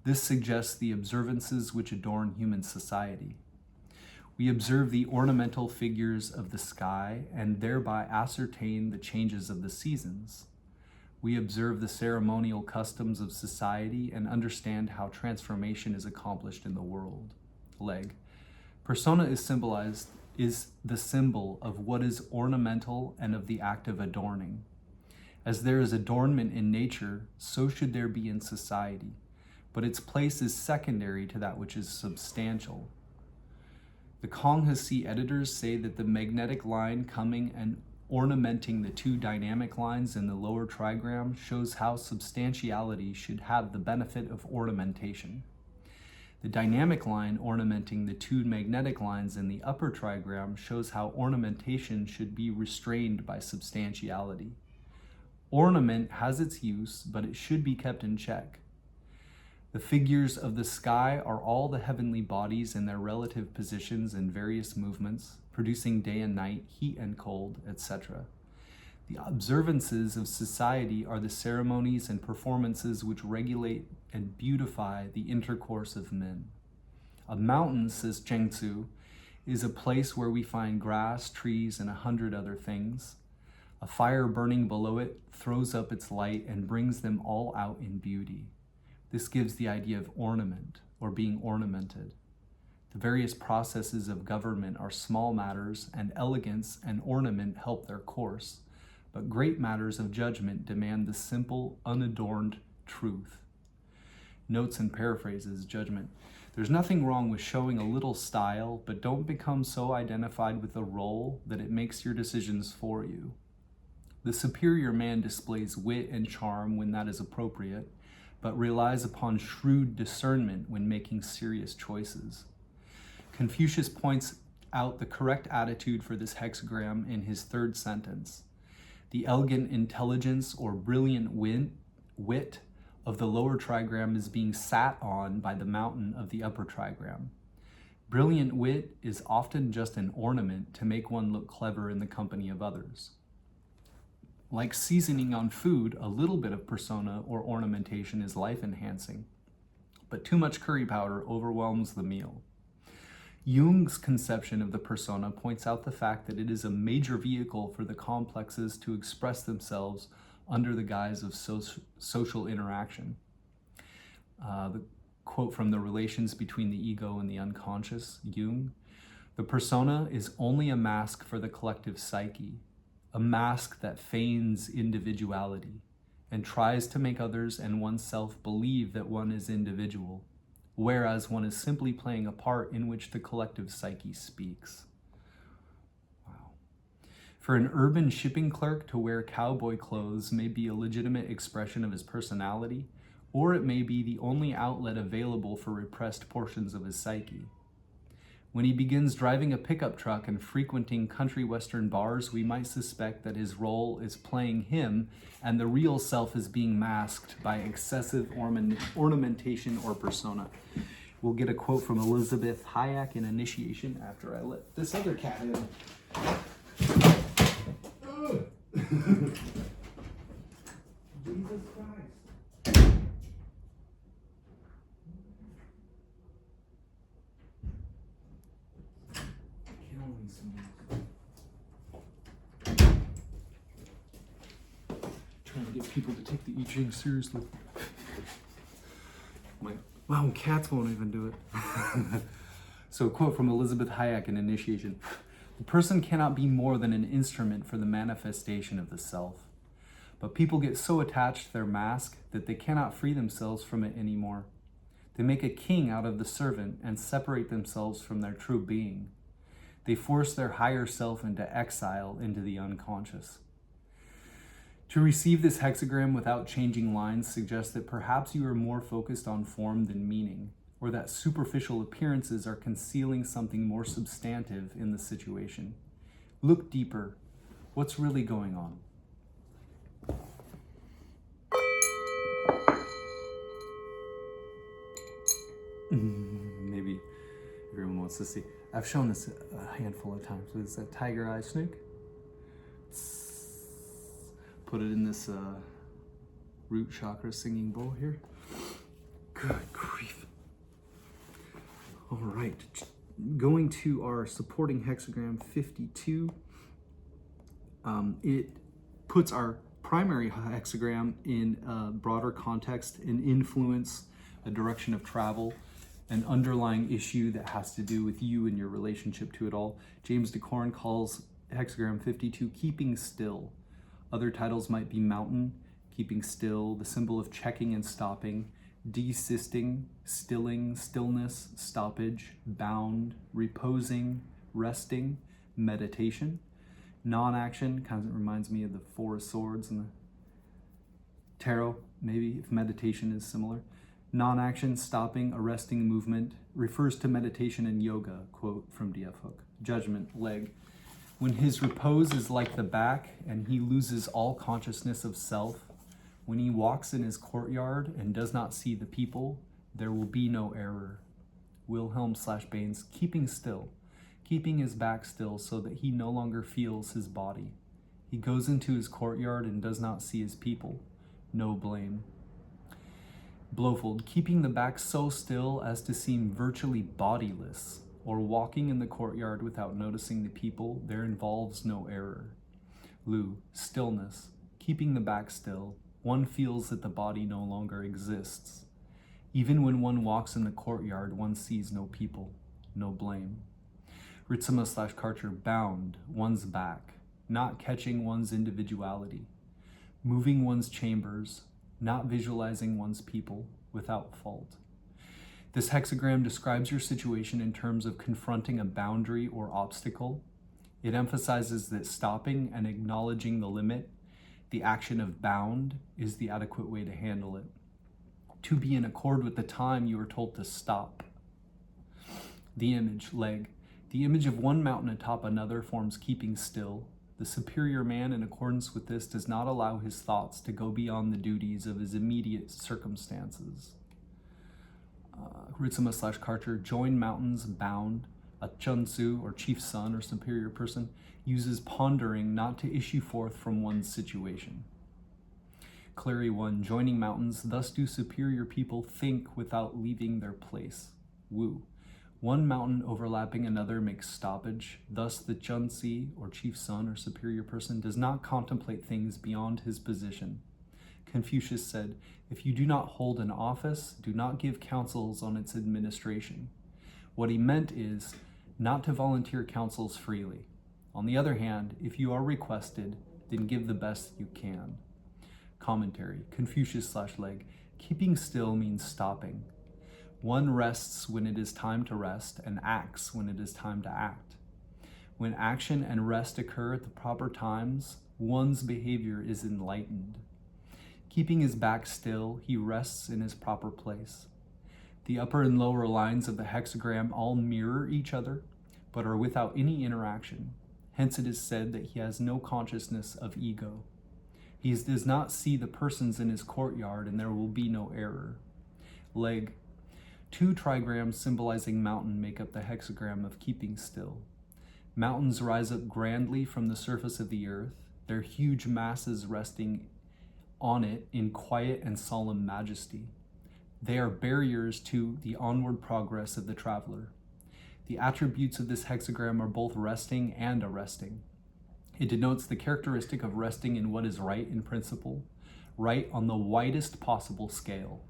This suggests the observances which adorn human society. We observe the ornamental figures of the sky and thereby ascertain the changes of the seasons. We observe the ceremonial customs of society and understand how transformation is accomplished in the world. Leg. Persona is the symbol of what is ornamental and of the act of adorning. As there is adornment in nature, so should there be in society. but its place is secondary to that which is substantial. The Konghasi editors say that the magnetic line coming and ornamenting the two dynamic lines in the lower trigram shows how substantiality should have the benefit of ornamentation. The dynamic line ornamenting the two magnetic lines in the upper trigram shows how ornamentation should be restrained by substantiality. Ornament has its use, but it should be kept in check. The figures of the sky are all the heavenly bodies in their relative positions and various movements, producing day and night, heat and cold, etc. The observances of society are the ceremonies and performances which regulate and beautify the intercourse of men. A mountain, says Ching, is a place where we find grass, trees, and 100 other things. A fire burning below it throws up its light and brings them all out in beauty. This gives the idea of ornament, or being ornamented. The various processes of government are small matters, and elegance and ornament help their course, but great matters of judgment demand the simple, unadorned truth. Notes and paraphrases, judgment. There's nothing wrong with showing a little style, but don't become so identified with the role that it makes your decisions for you. The superior man displays wit and charm when that is appropriate, but relies upon shrewd discernment when making serious choices. Confucius points out the correct attitude for this hexagram in his third sentence. The elegant intelligence or brilliant wit of the lower trigram is being sat on by the mountain of the upper trigram. Brilliant wit is often just an ornament to make one look clever in the company of others. Like seasoning on food, a little bit of persona or ornamentation is life-enhancing, but too much curry powder overwhelms the meal. Jung's conception of the persona points out the fact that it is a major vehicle for the complexes to express themselves under the guise of social interaction. The quote from The Relations Between the Ego and the Unconscious, Jung, "The persona is only a mask for the collective psyche, a mask that feigns individuality and tries to make others and oneself believe that one is individual, whereas one is simply playing a part in which the collective psyche speaks." Wow. For an urban shipping clerk to wear cowboy clothes may be a legitimate expression of his personality, or it may be the only outlet available for repressed portions of his psyche. When he begins driving a pickup truck and frequenting country western bars, we might suspect that his role is playing him and the real self is being masked by excessive ornamentation or persona. We'll get a quote from Elizabeth Hayek in Initiation after I let this other cat in. Jesus Christ. Trying to get people to take the I Ching seriously. My own cats won't even do it. So a quote from Elizabeth Hayek in Initiation. "The person cannot be more than an instrument for the manifestation of the self. But people get so attached to their mask that they cannot free themselves from it anymore. They make a king out of the servant and separate themselves from their true being. They force their higher self into exile, into the unconscious." To receive this hexagram without changing lines suggests that perhaps you are more focused on form than meaning, or that superficial appearances are concealing something more substantive in the situation. Look deeper. What's really going on? Maybe everyone wants to see. I've shown this a handful of times. It's a tiger eye snake. Put it in this root chakra singing bowl here. Good grief. All right, going to our supporting hexagram 52. It puts our primary hexagram in a broader context, an influence, a direction of travel, an underlying issue that has to do with you and your relationship to it all. James Dekorne calls hexagram 52 keeping still. Other titles might be mountain, keeping still, the symbol of checking and stopping, desisting, stilling, stillness, stoppage, bound, reposing, resting, meditation. Non-action kind of reminds me of the Four of Swords and the tarot, maybe, if meditation is similar. Non-action, stopping, arresting movement, refers to meditation and yoga, quote from D.F. Hook. Judgment, leg. When his repose is like the back and he loses all consciousness of self, when he walks in his courtyard and does not see the people, there will be no error. Wilhelm/Baines, keeping still, keeping his back still so that he no longer feels his body. He goes into his courtyard and does not see his people. No blame. Blowfold, keeping the back so still as to seem virtually bodiless, or walking in the courtyard without noticing the people, there involves no error. Lu, stillness, keeping the back still, one feels that the body no longer exists. Even when one walks in the courtyard, one sees no people, no blame. Ritsuma/Karcher, bound, one's back, not catching one's individuality, moving one's chambers, not visualizing one's people, without fault. This hexagram describes your situation in terms of confronting a boundary or obstacle. It emphasizes that stopping and acknowledging the limit, the action of bound, is the adequate way to handle it. To be in accord with the time you are told to stop. The image, leg. The image of one mountain atop another forms keeping still. The superior man, in accordance with this, does not allow his thoughts to go beyond the duties of his immediate circumstances. Ritsuma/Karcher, join mountains, bound. A chunsu, or chief son, or superior person, uses pondering not to issue forth from one's situation. Clary 1, joining mountains, thus do superior people think without leaving their place. Wu. One mountain overlapping another makes stoppage. Thus, the chunsi, or chief son, or superior person, does not contemplate things beyond his position. Confucius said, if you do not hold an office, do not give counsels on its administration. What he meant is not to volunteer counsels freely. On the other hand, if you are requested, then give the best you can. Commentary, Confucius/Leg, keeping still means stopping. One rests when it is time to rest and acts when it is time to act. When action and rest occur at the proper times, one's behavior is enlightened. Keeping his back still, he rests in his proper place. The upper and lower lines of the hexagram all mirror each other, but are without any interaction. Hence it is said that he has no consciousness of ego. He does not see the persons in his courtyard, and there will be no error. Leg. 2 trigrams symbolizing mountain make up the hexagram of keeping still. Mountains rise up grandly from the surface of the earth, their huge masses resting on it in quiet and solemn majesty. They are barriers to the onward progress of the traveler. The attributes of this hexagram are both resting and arresting. It denotes the characteristic of resting in what is right in principle, right on the widest possible scale,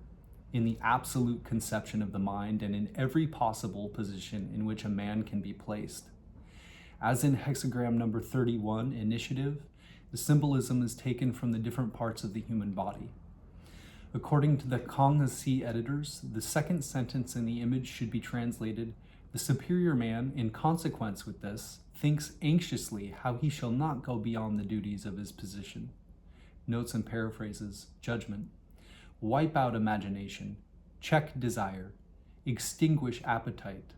in the absolute conception of the mind, and in every possible position in which a man can be placed. As in hexagram number 31, initiative, the symbolism is taken from the different parts of the human body. According to the Konghasi editors, the second sentence in the image should be translated, the superior man, in consequence with this, thinks anxiously how he shall not go beyond the duties of his position. Notes and paraphrases, judgment. Wipe out imagination, check desire, extinguish appetite,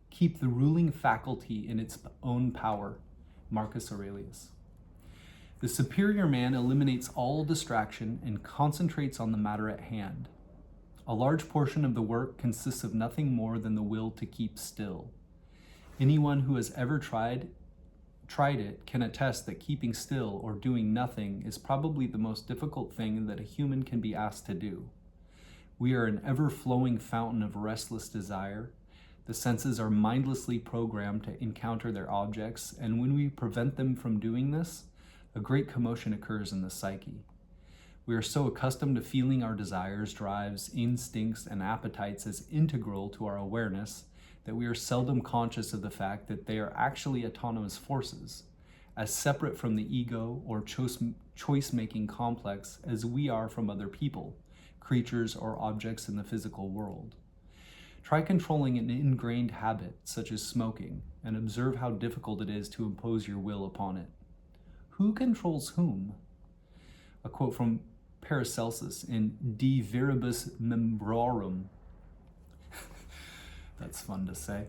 keep the ruling faculty in its own power. Marcus Aurelius. The superior man eliminates all distraction and concentrates on the matter at hand. A large portion of the work consists of nothing more than the will to keep still. Anyone who has ever tried it can attest that keeping still or doing nothing is probably the most difficult thing that a human can be asked to do. We are an ever-flowing fountain of restless desire. The senses are mindlessly programmed to encounter their objects, and when we prevent them from doing this, a great commotion occurs in the psyche. We are so accustomed to feeling our desires, drives, instincts, and appetites as integral to our awareness that we are seldom conscious of the fact that they are actually autonomous forces, as separate from the ego or choice-making complex as we are from other people, creatures, or objects in the physical world. Try controlling an ingrained habit, such as smoking, and observe how difficult it is to impose your will upon it. Who controls whom? A quote from Paracelsus in De Viribus Membrorum. That's fun to say.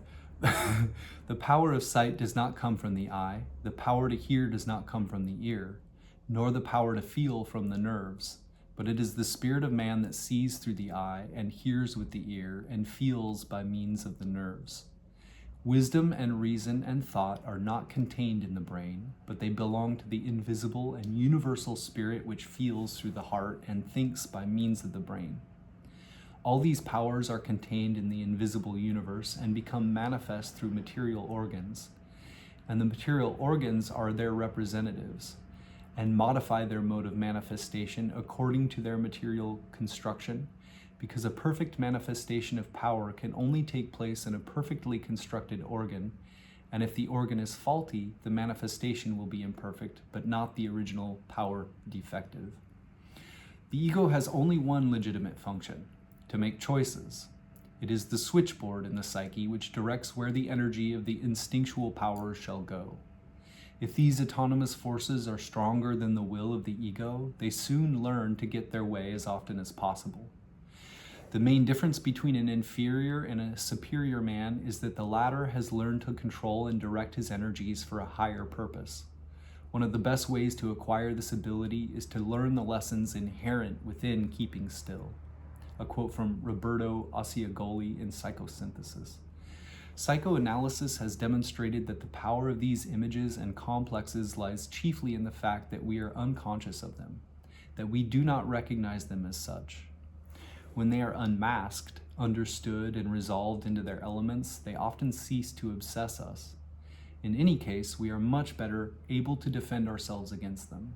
The power of sight does not come from the eye, the power to hear does not come from the ear, nor the power to feel from the nerves, but it is the spirit of man that sees through the eye and hears with the ear and feels by means of the nerves. Wisdom and reason and thought are not contained in the brain, but they belong to the invisible and universal spirit which feels through the heart and thinks by means of the brain. All these powers are contained in the invisible universe and become manifest through material organs, and the material organs are their representatives, and modify their mode of manifestation according to their material construction, because a perfect manifestation of power can only take place in a perfectly constructed organ, and if the organ is faulty, the manifestation will be imperfect, but not the original power defective. The ego has only one legitimate function: to make choices. It is the switchboard in the psyche which directs where the energy of the instinctual powers shall go. If these autonomous forces are stronger than the will of the ego, they soon learn to get their way as often as possible. The main difference between an inferior and a superior man is that the latter has learned to control and direct his energies for a higher purpose. One of the best ways to acquire this ability is to learn the lessons inherent within keeping still. A quote from Roberto Osseagoli in Psychosynthesis. Psychoanalysis has demonstrated that the power of these images and complexes lies chiefly in the fact that we are unconscious of them, that we do not recognize them as such. When they are unmasked, understood, and resolved into their elements, they often cease to obsess us. In any case, we are much better able to defend ourselves against them.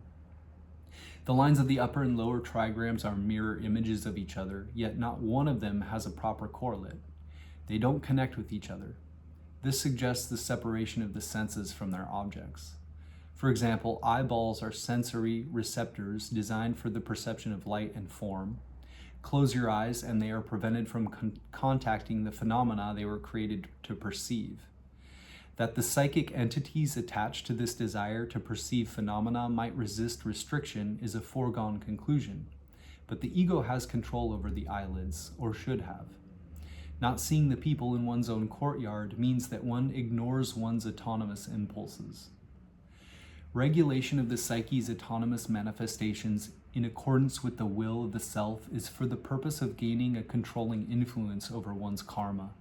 The lines of the upper and lower trigrams are mirror images of each other, yet not one of them has a proper correlate. They don't connect with each other. This suggests the separation of the senses from their objects. For example, eyeballs are sensory receptors designed for the perception of light and form. Close your eyes and they are prevented from contacting the phenomena they were created to perceive. That the psychic entities attached to this desire to perceive phenomena might resist restriction is a foregone conclusion, but the ego has control over the eyelids, or should have. Not seeing the people in one's own courtyard means that one ignores one's autonomous impulses. Regulation of the psyche's autonomous manifestations in accordance with the will of the self is for the purpose of gaining a controlling influence over one's karma.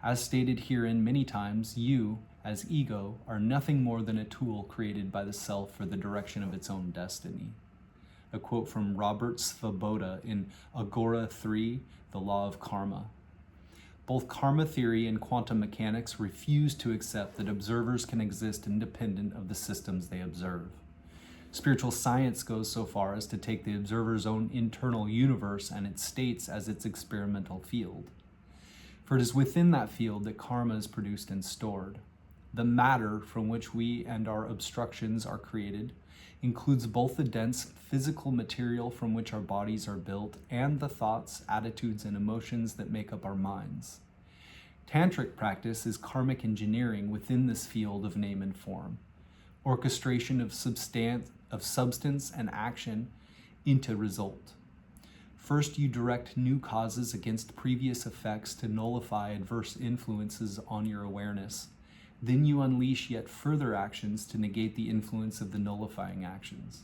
As stated herein many times, you, as ego, are nothing more than a tool created by the self for the direction of its own destiny. A quote from Robert Svoboda in Agora 3, The Law of Karma. Both karma theory and quantum mechanics refuse to accept that observers can exist independent of the systems they observe. Spiritual science goes so far as to take the observer's own internal universe and its states as its experimental field. For it is within that field that karma is produced and stored. The matter from which we and our obstructions are created includes both the dense physical material from which our bodies are built and the thoughts, attitudes, and emotions that make up our minds. Tantric practice is karmic engineering within this field of name and form, orchestration of substance and action into result. First, you direct new causes against previous effects to nullify adverse influences on your awareness. Then you unleash yet further actions to negate the influence of the nullifying actions.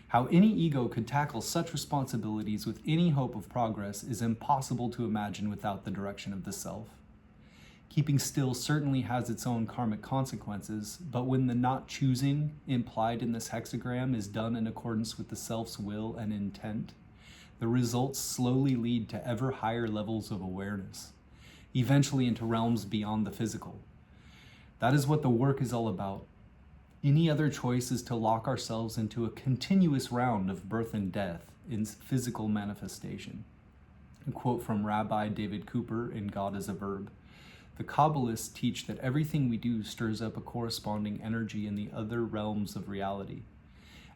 How any ego could tackle such responsibilities with any hope of progress is impossible to imagine without the direction of the self. Keeping still certainly has its own karmic consequences, but when the not choosing implied in this hexagram is done in accordance with the self's will and intent, the results slowly lead to ever higher levels of awareness, eventually into realms beyond the physical. That is what the work is all about. Any other choice is to lock ourselves into a continuous round of birth and death in physical manifestation. A quote from Rabbi David Cooper in God as a Verb. The Kabbalists teach that everything we do stirs up a corresponding energy in the other realms of reality.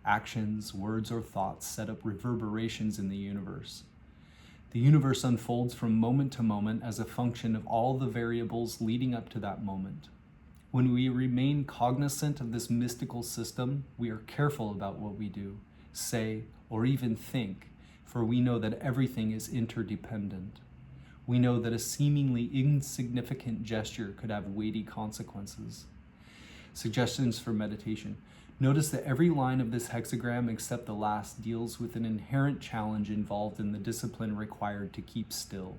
Actions, words, or thoughts set up reverberations in the universe. The universe unfolds from moment to moment as a function of all the variables leading up to that moment. When we remain cognizant of this mystical system, we are careful about what we do, say, or even think, for we know that everything is interdependent. We know that a seemingly insignificant gesture could have weighty consequences. Suggestions for meditation. Notice that every line of this hexagram except the last deals with an inherent challenge involved in the discipline required to keep still.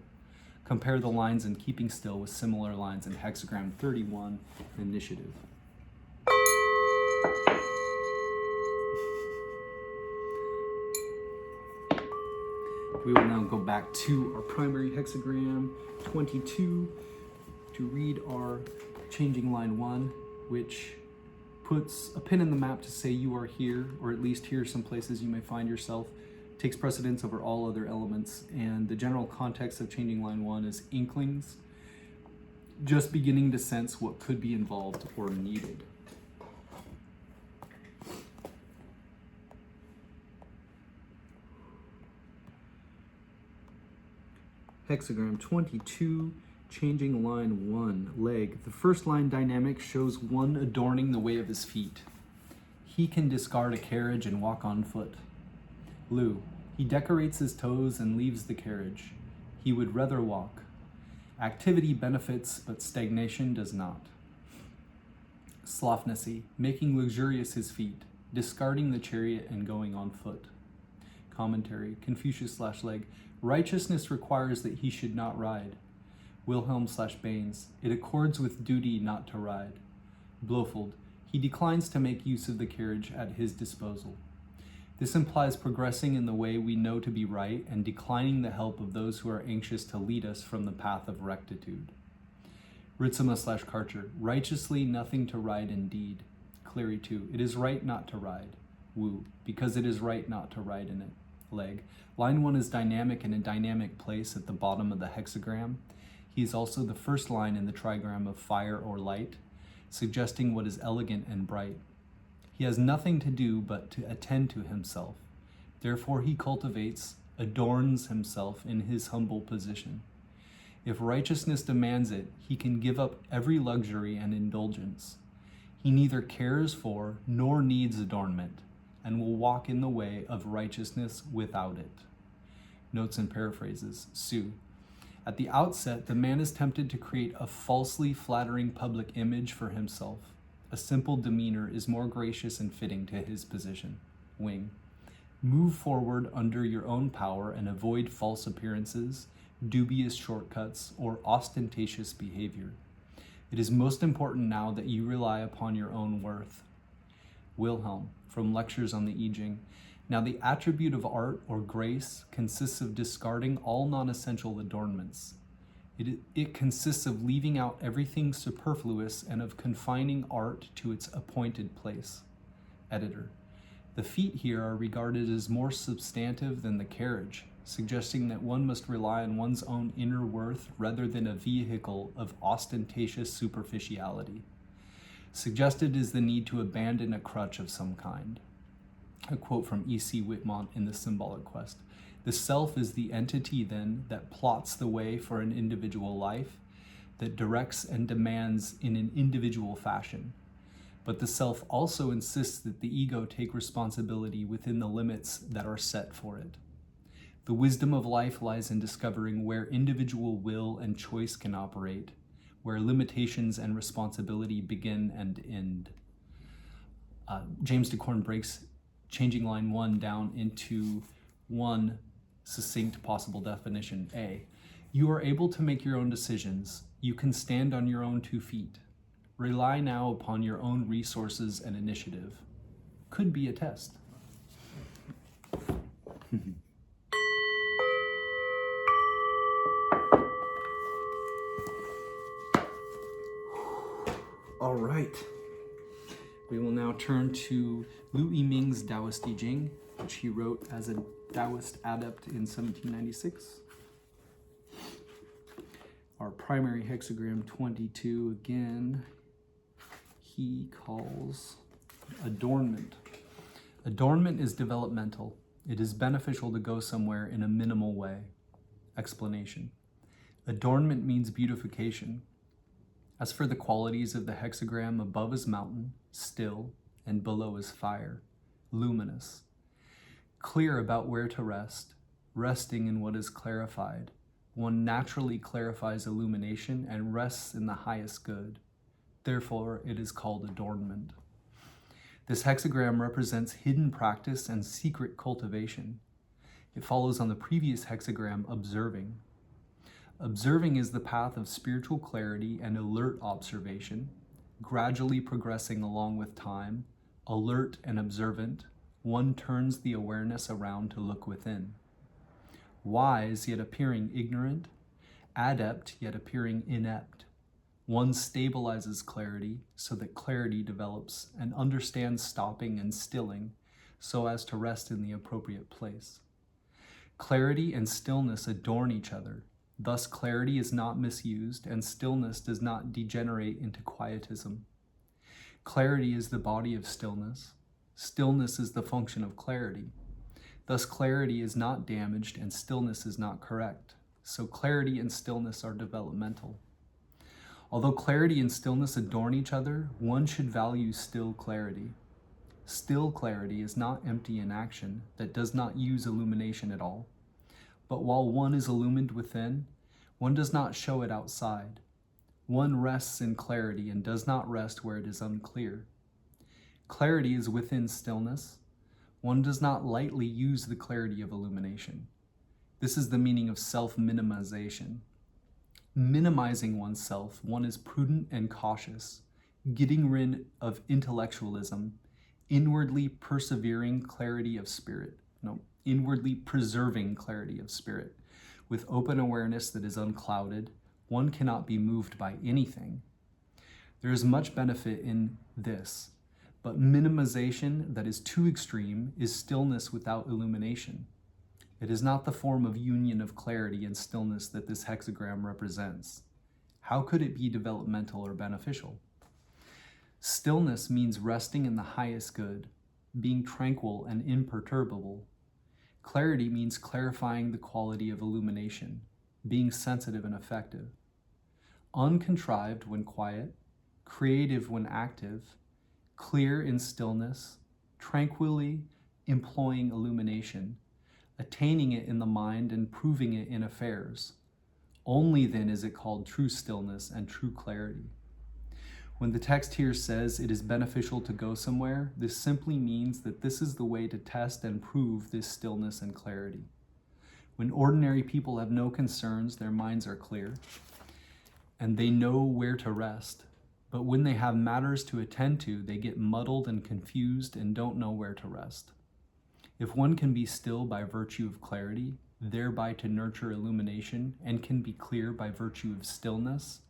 Compare the lines in keeping still with similar lines in hexagram 31, initiative. We will now go back to our primary hexagram 22 to read our changing line 1, which puts a pin in the map to say you are here, or at least here are some places you may find yourself, takes precedence over all other elements, and the general context of changing line 1 is inklings, just beginning to sense what could be involved or needed. Hexagram 22, changing line 1, leg. The first line dynamic shows one adorning the way of his feet. He can discard a carriage and walk on foot. Lu, he decorates his toes and leaves the carriage. He would rather walk. Activity benefits, but stagnation does not. Slofnacy, making luxurious his feet, discarding the chariot and going on foot. Commentary, Confucius/leg. Righteousness requires that he should not ride. Wilhelm/Baines, it accords with duty not to ride. Blofeld, he declines to make use of the carriage at his disposal. This implies progressing in the way we know to be right and declining the help of those who are anxious to lead us from the path of rectitude. Ritzema/Karcher, righteously nothing to ride indeed. Cleary 2, it is right not to ride. Wu, because it is right not to ride in it. Leg, line 1 is dynamic in a dynamic place at the bottom of the hexagram. He is also the first line in the trigram of fire or light, suggesting what is elegant and bright. He has nothing to do but to attend to himself. Therefore he cultivates, adorns himself in his humble position. If righteousness demands it, he can give up every luxury and indulgence. He neither cares for nor needs adornment, and will walk in the way of righteousness without it. Notes and paraphrases. Su. At the outset, the man is tempted to create a falsely flattering public image for himself. A simple demeanor is more gracious and fitting to his position. Wing. Move forward under your own power and avoid false appearances, dubious shortcuts, or ostentatious behavior. It is most important now that you rely upon your own worth. Wilhelm, from Lectures on the I Ching. Now the attribute of art or grace consists of discarding all non-essential adornments. It consists of leaving out everything superfluous and of confining art to its appointed place. Editor. The feet here are regarded as more substantive than the carriage, suggesting that one must rely on one's own inner worth rather than a vehicle of ostentatious superficiality. Suggested is the need to abandon a crutch of some kind. A quote from E.C. Whitmont in The Symbolic Quest. The self is the entity, then, that plots the way for an individual life, that directs and demands in an individual fashion. But the self also insists that the ego take responsibility within the limits that are set for it. The wisdom of life lies in discovering where individual will and choice can operate, where limitations and responsibility begin and end. James Dekorne breaks changing line 1 down into one succinct possible definition. A, you are able to make your own decisions. You can stand on your own 2 feet. Rely now upon your own resources and initiative. Could be a test. All right. We will now turn to Lu I-ming's Taoist I Ching, which he wrote as a Taoist adept in 1796. Our primary hexagram 22, again, he calls Adornment. Adornment is developmental. It is beneficial to go somewhere in a minimal way. Explanation. Adornment means beautification. As for the qualities of the hexagram, above is mountain, still, and below is fire, luminous. Clear about where to rest, resting in what is clarified. One naturally clarifies illumination and rests in the highest good. Therefore, it is called adornment. This hexagram represents hidden practice and secret cultivation. It follows on the previous hexagram, observing. Observing is the path of spiritual clarity and alert observation, gradually progressing along with time, alert and observant. One turns the awareness around to look within. Wise yet appearing ignorant, adept yet appearing inept. One stabilizes clarity so that clarity develops and understands stopping and stilling so as to rest in the appropriate place. Clarity and stillness adorn each other. Thus, clarity is not misused and stillness does not degenerate into quietism. Clarity is the body of stillness. Stillness is the function of clarity. Thus, clarity is not damaged and stillness is not correct. So clarity and stillness are developmental. Although clarity and stillness adorn each other, one should value still clarity. Still clarity is not empty inaction that does not use illumination at all. But while one is illumined within, one does not show it outside. One rests in clarity and does not rest where it is unclear. Clarity is within stillness. One does not lightly use the clarity of illumination. This is the meaning of self-minimization. Minimizing oneself, one is prudent and cautious, getting rid of intellectualism, inwardly persevering clarity of spirit. Inwardly preserving clarity of spirit. With open awareness that is unclouded, one cannot be moved by anything. There is much benefit in this, but minimization that is too extreme is stillness without illumination. It is not the form of union of clarity and stillness that this hexagram represents. How could it be developmental or beneficial? Stillness means resting in the highest good, being tranquil and imperturbable. Clarity means clarifying the quality of illumination, being sensitive and effective. Uncontrived when quiet, creative when active, clear in stillness, tranquilly employing illumination, attaining it in the mind and proving it in affairs. Only then is it called true stillness and true clarity. When the text here says it is beneficial to go somewhere, this simply means that this is the way to test and prove this stillness and clarity. When ordinary people have no concerns, their minds are clear, and they know where to rest. But when they have matters to attend to, they get muddled and confused and don't know where to rest. If one can be still by virtue of clarity, thereby to nurture illumination, and can be clear by virtue of stillness,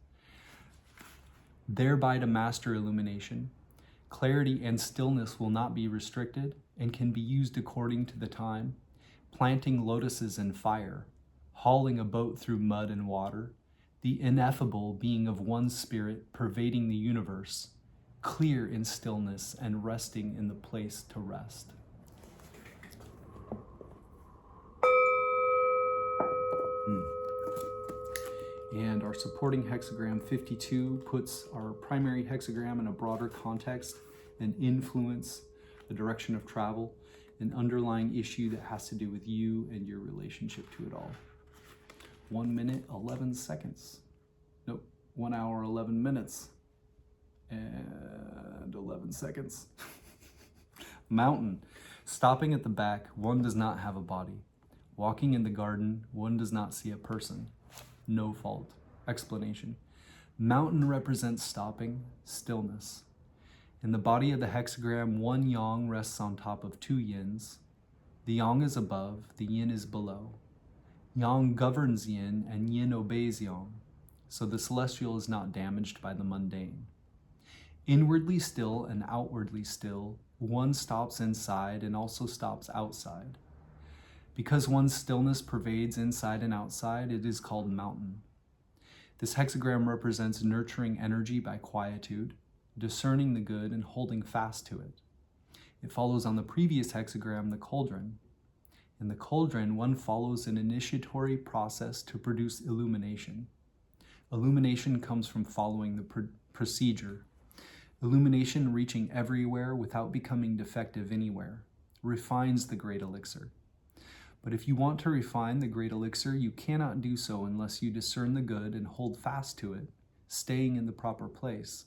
thereby to master illumination, clarity and stillness will not be restricted and can be used according to the time, planting lotuses in fire, hauling a boat through mud and water, the ineffable being of one spirit pervading the universe, clear in stillness and resting in the place to rest. And our supporting hexagram 52 puts our primary hexagram in a broader context and influence the direction of travel, an underlying issue that has to do with you and your relationship to it all. 1 minute, 11 seconds. Nope, 1 hour, 11 minutes and 11 seconds. Mountain. Stopping at the back, one does not have a body. Walking in the garden, one does not see a person. No fault. Explanation. Mountain represents stopping, stillness. In the body of the hexagram, one yang rests on top of two yins. The yang is above, the yin is below. Yang governs yin and yin obeys yang, so the celestial is not damaged by the mundane. Inwardly still and outwardly still, one stops inside and also stops outside. Because one's stillness pervades inside and outside, it is called mountain. This hexagram represents nurturing energy by quietude, discerning the good and holding fast to it. It follows on the previous hexagram, the cauldron. In the cauldron, one follows an initiatory process to produce illumination. Illumination comes from following the procedure. Illumination, reaching everywhere without becoming defective anywhere, refines the great elixir. But if you want to refine the great elixir, you cannot do so unless you discern the good and hold fast to it, staying in the proper place.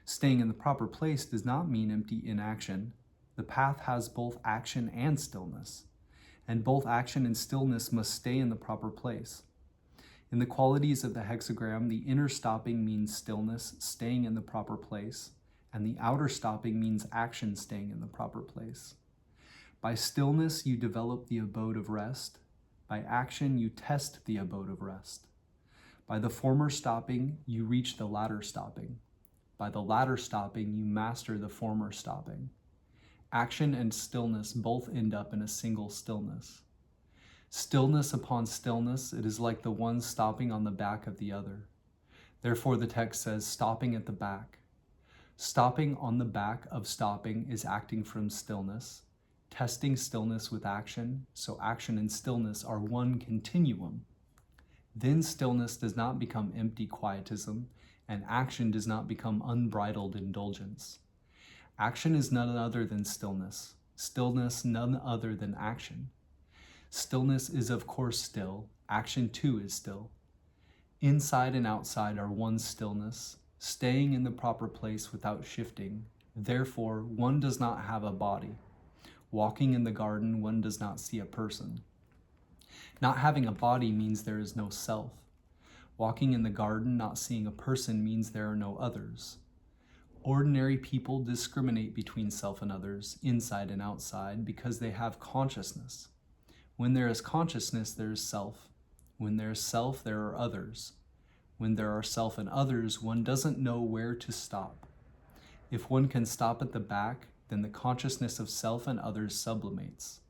Staying in the proper place does not mean empty inaction. The path has both action and stillness, and both action and stillness must stay in the proper place. In the qualities of the hexagram, the inner stopping means stillness, staying in the proper place, and the outer stopping means action, staying in the proper place. By stillness, you develop the abode of rest. By action, you test the abode of rest. By the former stopping, you reach the latter stopping. By the latter stopping, you master the former stopping. Action and stillness both end up in a single stillness. Stillness upon stillness, it is like the one stopping on the back of the other. Therefore, the text says, stopping at the back. Stopping on the back of stopping is acting from stillness, testing stillness with action, so action and stillness are one continuum. Then stillness does not become empty quietism, and action does not become unbridled indulgence. Action is none other than stillness. Stillness none other than action. Stillness is of course still. Action too is still. Inside and outside are one stillness, staying in the proper place without shifting. Therefore, one does not have a body. Walking in the garden, one does not see a person. Not having a body means there is no self. Walking in the garden, not seeing a person, means there are no others. Ordinary people discriminate between self and others, inside and outside, because they have consciousness. When there is consciousness, there is self. When there is self, there are others. When there are self and others, one doesn't know where to stop. If one can stop at the back, then the consciousness of self and others sublimates.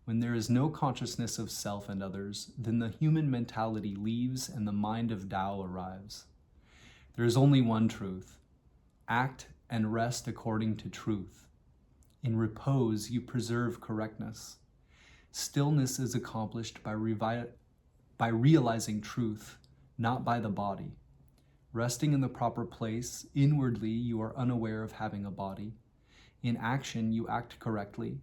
When there is no consciousness of self and others, then the human mentality leaves and the mind of Tao arrives. There is only one truth. Act and rest according to truth. In repose, you preserve correctness. Stillness is accomplished by realizing truth, not by the body. Resting in the proper place, inwardly you are unaware of having a body. In action, you act correctly,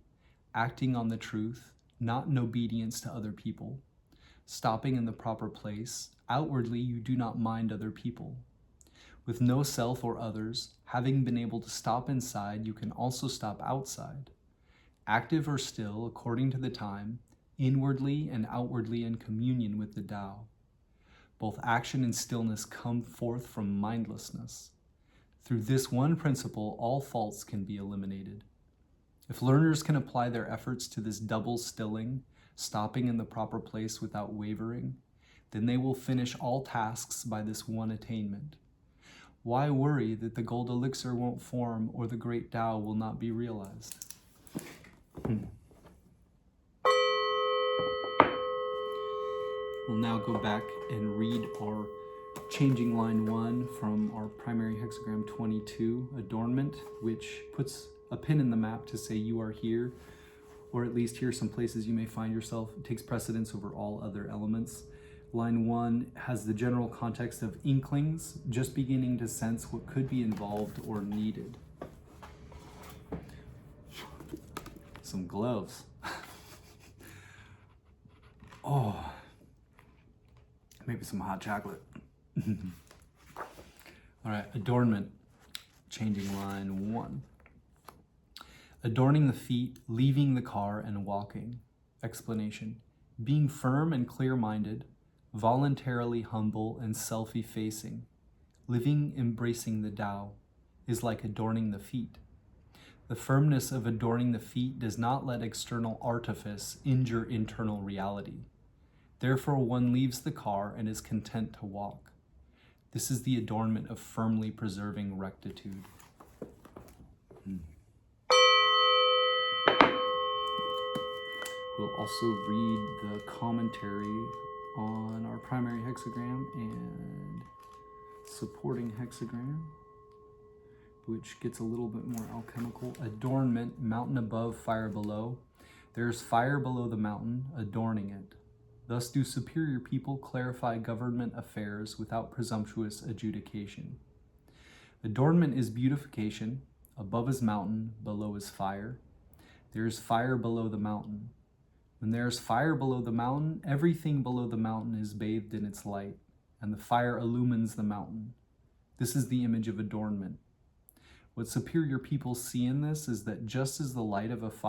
acting on the truth, not in obedience to other people. Stopping in the proper place, outwardly you do not mind other people. With no self or others, having been able to stop inside, you can also stop outside. Active or still, according to the time, inwardly and outwardly in communion with the Tao. Both action and stillness come forth from mindlessness. Through this one principle, all faults can be eliminated. If learners can apply their efforts to this double stilling, stopping in the proper place without wavering, then they will finish all tasks by this one attainment. Why worry that the gold elixir won't form or the great Tao will not be realized? We'll now go back and read our changing line 1 from our primary hexagram 22, Adornment, which puts a pin in the map to say you are here, or at least here are some places you may find yourself. It takes precedence over all other elements. Line 1 has the general context of inklings, just beginning to sense what could be involved or needed. Some gloves. Oh, maybe some hot chocolate. All right, adornment, changing line 1. Adorning the feet, leaving the car and walking. Explanation. Being firm and clear-minded, voluntarily humble and self-effacing, living embracing the Tao, is like adorning the feet. The firmness of adorning the feet does not let external artifice injure internal reality. Therefore, one leaves the car and is content to walk. This is the adornment of firmly preserving rectitude. We'll also read the commentary on our primary hexagram and supporting hexagram. which gets a little bit more alchemical. Adornment, mountain above, fire below. There's fire below the mountain, adorning it. Thus do superior people clarify government affairs without presumptuous adjudication. Adornment is beautification. Above is mountain, below is fire. There is fire below the mountain. When there is fire below the mountain, everything below the mountain is bathed in its light, and the fire illumines the mountain. This is the image of adornment. What superior people see in this is that just as the light of a fire